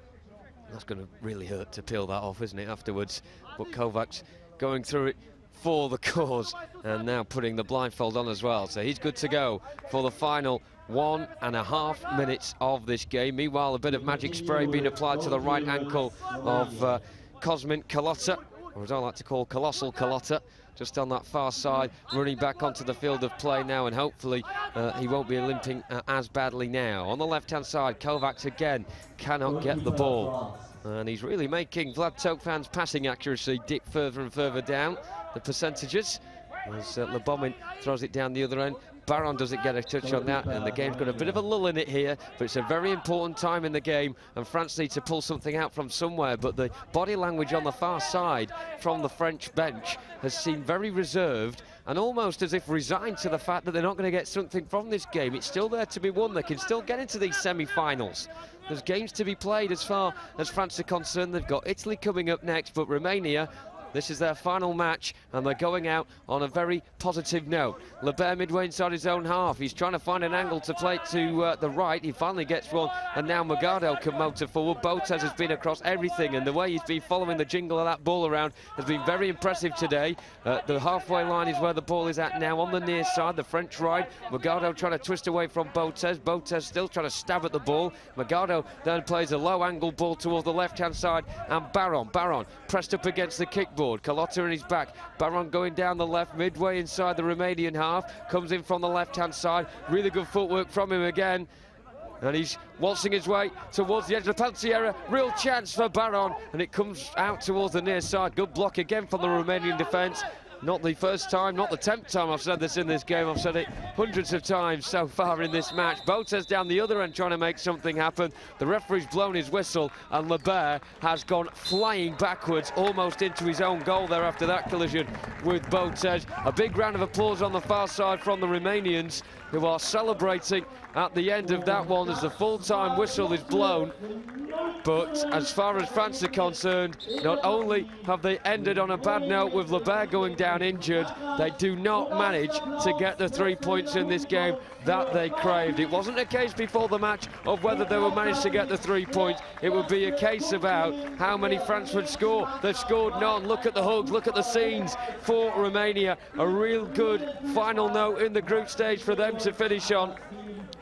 That's going to really hurt to peel that off, isn't it, afterwards? But Kovac's going through it for the cause, and now putting the blindfold on as well, so he's good to go for the final 1.5 minutes of this game. Meanwhile, a bit of magic spray being applied to the right ankle of Cosmin Carlotta, or as I like to call Colossal Carlotta, just on that far side, running back onto the field of play now, and hopefully he won't be limping as badly now. On the left-hand side, Kovac again cannot get the ball, and he's really making Vlad Tofan's passing accuracy dip further and further down the percentages, as Lebomin throws it down the other end. Baron doesn't get a touch on that, and the game's got a bit of a lull in it here, but it's a very important time in the game, and France need to pull something out from somewhere. But the body language on the far side from the French bench has seemed very reserved and almost as if resigned to the fact that they're not going to get something from this game. It's still there to be won. They can still get into these semi-finals. There's games to be played as far as France are concerned. They've got Italy coming up next, but Romania, this is their final match, and they're going out on a very positive note. Lebert midway inside his own half. He's trying to find an angle to play to the right. He finally gets one, and now Magado can motor forward. Botez has been across everything, and the way he's been following the jingle of that ball around has been very impressive today. The halfway line is where the ball is at now, on the near side, the French right. Magado trying to twist away from Botez. Botez still trying to stab at the ball. Magado then plays a low-angle ball towards the left-hand side, and Baron pressed up against the kickboard. Carlotta in his back. Baron going down the left, midway inside the Romanian half. Comes in from the left-hand side. Really good footwork from him again. And he's waltzing his way towards the edge of the penalty area. Real chance for Baron, and it comes out towards the near side. Good block again from the Romanian defence. Not the first time, not the 10th time I've said this in this game. I've said it hundreds of times so far in this match. Botez down the other end trying to make something happen. The referee's blown his whistle, and Lebert has gone flying backwards almost into his own goal there after that collision with Botez. A big round of applause on the far side from the Romanians, who are celebrating at the end of that one as the full-time whistle is blown. But as far as France are concerned, not only have they ended on a bad note with Lebert going down injured, they do not manage to get the 3 points in this game that they craved. It wasn't a case before the match of whether they would manage to get the 3 points. It would be a case about how many France would score. They've scored none. Look at the hugs, look at the scenes for Romania. A real good final note in the group stage for them to finish on.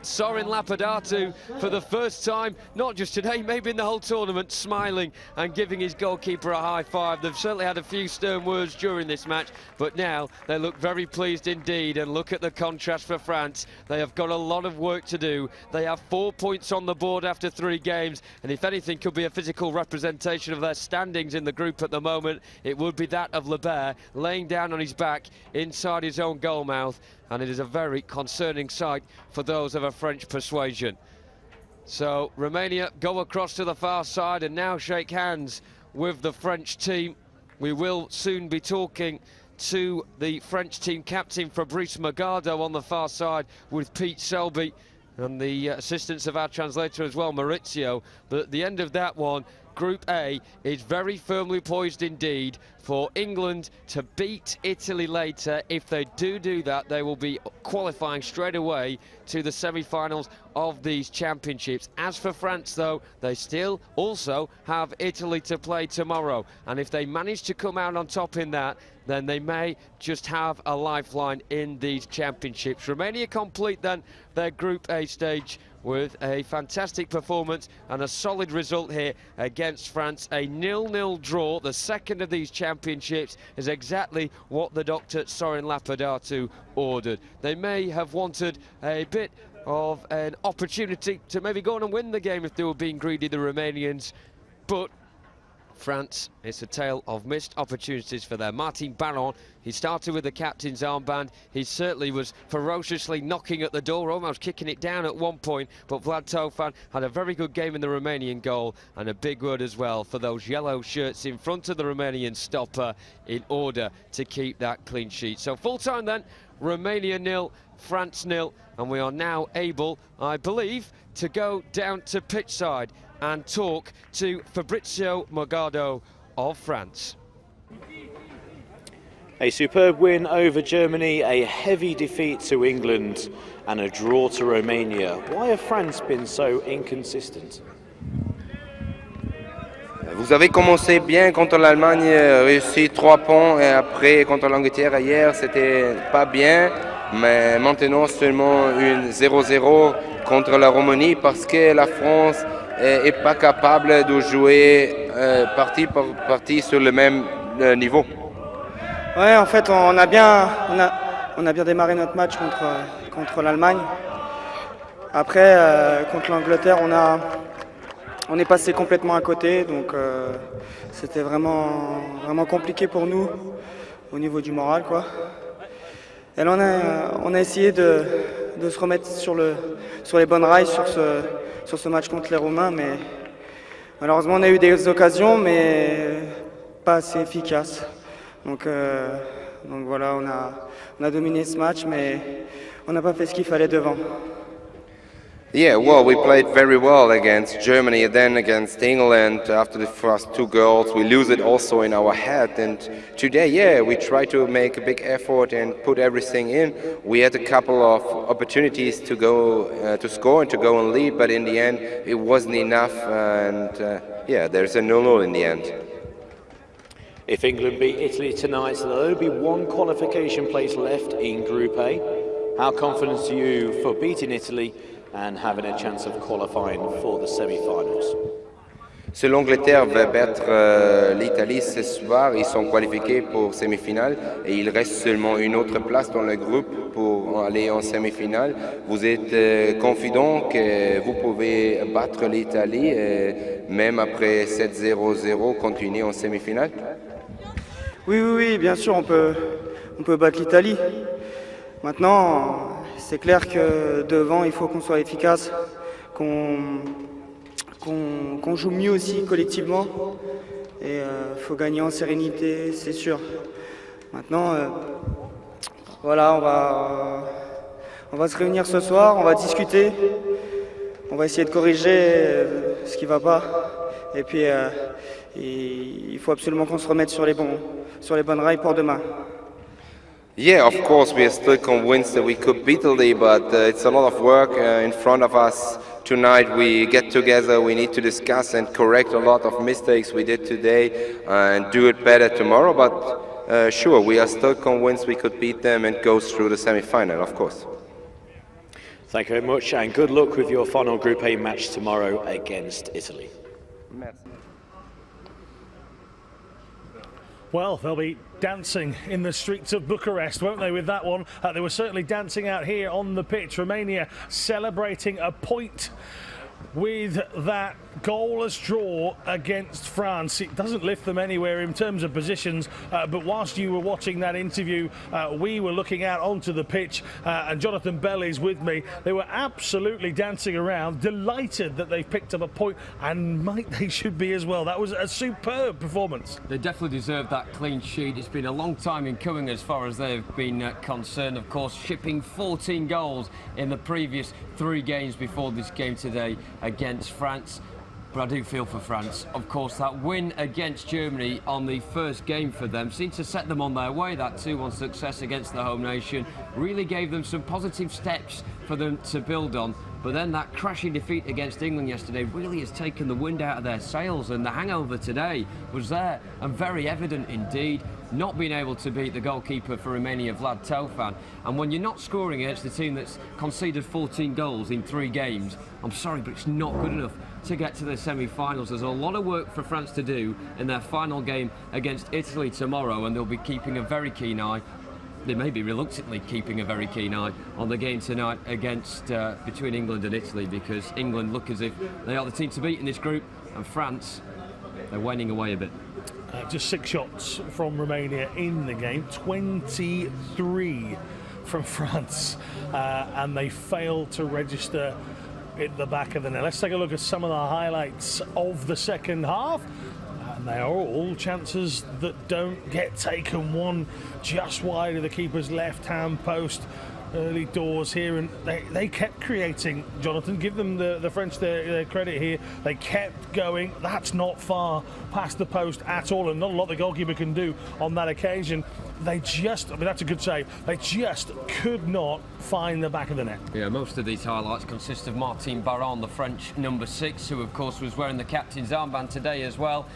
Sorin Lapadatu for the first time, not just today, maybe in the whole tournament, smiling and giving his goalkeeper a high five. They've certainly had a few stern words during this match, but now they look very pleased indeed. And look at the contrast for France. They have got a lot of work to do. They have 4 points on the board after 3 games, and if anything could be a physical representation of their standings in the group at the moment, it would be that of Lebert laying down on his back inside his own goal mouth, and it is a very concerning sight for those of a French persuasion. So Romania go across to the far side and now shake hands with the French team. We will soon be talking to the French team captain Fabrice Magado on the far side with Pete Selby and the assistance of our translator as well, Maurizio. But at the end of that one, Group A is very firmly poised indeed for England to beat Italy later. If they do that, they will be qualifying straight away to the semi-finals of these championships. As for France, though, they still also have Italy to play tomorrow, and if they manage to come out on top in that, then they may just have a lifeline in these championships. Romania complete then their Group A stage with a fantastic performance and a solid result here against France. A 0-0 draw, the second of these championships, is exactly what the Dr. Sorin Lapadatu ordered. They may have wanted a bit of an opportunity to maybe go on and win the game if they were being greedy, the Romanians, but France, it's a tale of missed opportunities for them. Martin Baron, he started with the captain's armband. He certainly was ferociously knocking at the door, almost kicking it down at one point, but Vlad Tofan had a very good game in the Romanian goal, and a big word as well for those yellow shirts in front of the Romanian stopper in order to keep that clean sheet. So full time then, Romania 0, France 0, and we are now able, I believe, to go down to pitch side and talk to Fabrizio Magado of France. A superb win over Germany, a heavy defeat to England and a draw to Romania. Why have France been so inconsistent? Vous avez commencé bien contre l'Allemagne, réussi 3 points, et après contre l'Angleterre hier, c'était pas bien, mais maintenant seulement une 0-0 contre la Roumanie parce que la France est pas capable de jouer partie par partie sur le même niveau. Ouais, en fait, on a bien démarré notre match contre l'Allemagne. Après, contre l'Angleterre, on est passé complètement à côté, donc c'était vraiment compliqué pour nous au niveau du moral, quoi. Et là, on a essayé de se remettre sur les bonnes rails sur ce match contre les Roumains, mais malheureusement on a eu des occasions, mais pas assez efficaces. Donc voilà, on a dominé ce match, mais on n'a pas fait ce qu'il fallait devant. Yeah, well, we played very well against Germany and then against England. After the first 2 goals, we lose it also in our head. And today, yeah, we try to make a big effort and put everything in. We had a couple of opportunities to go to score and to go and lead, but in the end, it wasn't enough. And yeah, there's a 0-0 in the end. If England beat Italy tonight, so there'll only be 1 qualification place left in Group A. How confident are you for beating Italy and having a chance of qualifying for the semi-finals? Si l'Angleterre va battre l'Italie ce soir, ils sont qualifiés pour semi-finale et il reste seulement une autre place dans le groupe pour aller en semi-finale. Vous êtes confident que vous pouvez battre l'Italie et même après 7-0-0 continuer en semi-finale? Oui, bien sûr, on peut battre l'Italie. Maintenant, c'est clair que devant, il faut qu'on soit efficace, qu'on joue mieux aussi collectivement. Et il faut gagner en sérénité, c'est sûr. Maintenant, voilà, on va se réunir ce soir, on va discuter, on va essayer de corriger ce qui ne va pas. Et puis, il faut absolument qu'on se remette sur les bonnes rails pour demain. Yeah, of course, we are still convinced that we could beat Italy, but it's a lot of work in front of us. Tonight we get together, we need to discuss and correct a lot of mistakes we did today and do it better tomorrow, but sure, we are still convinced we could beat them and go through the semi-final, of course. Thank you very much, and good luck with your final Group A match tomorrow against Italy. Well, they'll be dancing in the streets of Bucharest, won't they, with that one? They were certainly dancing out here on the pitch. Romania celebrating a point with that goalless draw against France. It doesn't lift them anywhere in terms of positions, but whilst you were watching that interview, we were looking out onto the pitch, and Jonathan Bell is with me. They were absolutely dancing around, delighted that they've picked up a point, and might they should be as well. That was a superb performance. They definitely deserve that clean sheet. It's been a long time in coming as far as they've been concerned. Of course, shipping 14 goals in the previous 3 games before this game today against France. But I do feel for France. Of course, that win against Germany on the first game for them seemed to set them on their way. That 2-1 success against the home nation really gave them some positive steps for them to build on. But then that crashing defeat against England yesterday really has taken the wind out of their sails, and the hangover today was there and very evident indeed. Not being able to beat the goalkeeper for Romania, Vlad Tofan. And when you're not scoring against a team that's conceded 14 goals in 3 games, I'm sorry, but it's not good enough to get to the semi-finals. There's a lot of work for France to do in their final game against Italy tomorrow, and they'll be keeping a very keen eye. They may be reluctantly keeping a very keen eye on the game tonight against between England and Italy, because England look as if they are the team to beat in this group, and France, they're waning away a bit. Just 6 shots from Romania in the game, 23 from France, and they failed to register at the back of the net. Let's take a look at some of the highlights of the second half. And they are all chances that don't get taken. One just wide of the keeper's left-hand post. Early doors here, and they kept creating. Jonathan, give them the French their credit here. They kept going. That's not far past the post at all, and not a lot the goalkeeper can do on that occasion. They just, I mean, that's a good save. They just could not find the back of the net. Yeah, most of these highlights consist of Martin Baron, the French number 6, who of course was wearing the captain's armband today as well.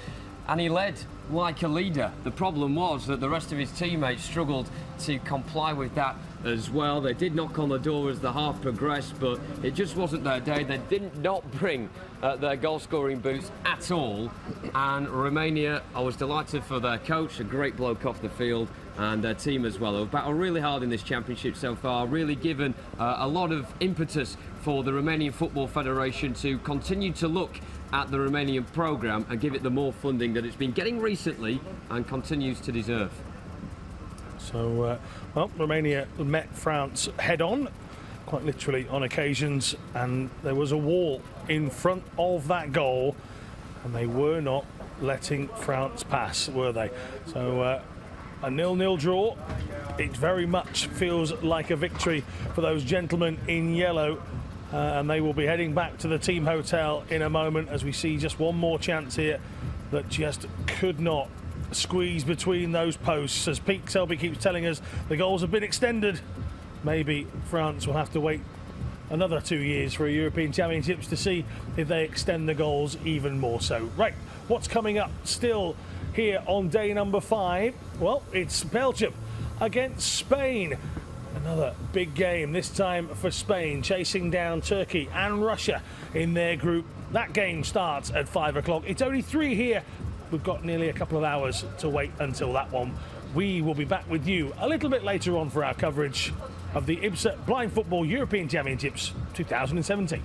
And he led like a leader. The problem was that the rest of his teammates struggled to comply with that as well. They did knock on the door as the half progressed, but it just wasn't their day. They did not bring their goal-scoring boots at all. And Romania, I was delighted for their coach, a great bloke off the field, and their team as well. They've battled really hard in this championship so far, really given a lot of impetus for the Romanian Football Federation to continue to look at the Romanian programme and give it the more funding that it's been getting recently and continues to deserve. So, well, Romania met France head-on, quite literally on occasions, and there was a wall in front of that goal, and they were not letting France pass, were they? So, a 0-0 draw. It very much feels like a victory for those gentlemen in yellow. And they will be heading back to the team hotel in a moment, as we see just one more chance here that just could not squeeze between those posts. As Pete Selby keeps telling us, the goals have been extended. Maybe France will have to wait another 2 years for a European Championships to see if they extend the goals even more so. Right, what's coming up still here on day number 5? Well, it's Belgium against Spain. Another big game, this time for Spain, chasing down Turkey and Russia in their group. That game starts at 5 o'clock. It's only 3 here. We've got nearly a couple of hours to wait until that one. We will be back with you a little bit later on for our coverage of the IBSA Blind Football European Championships 2017.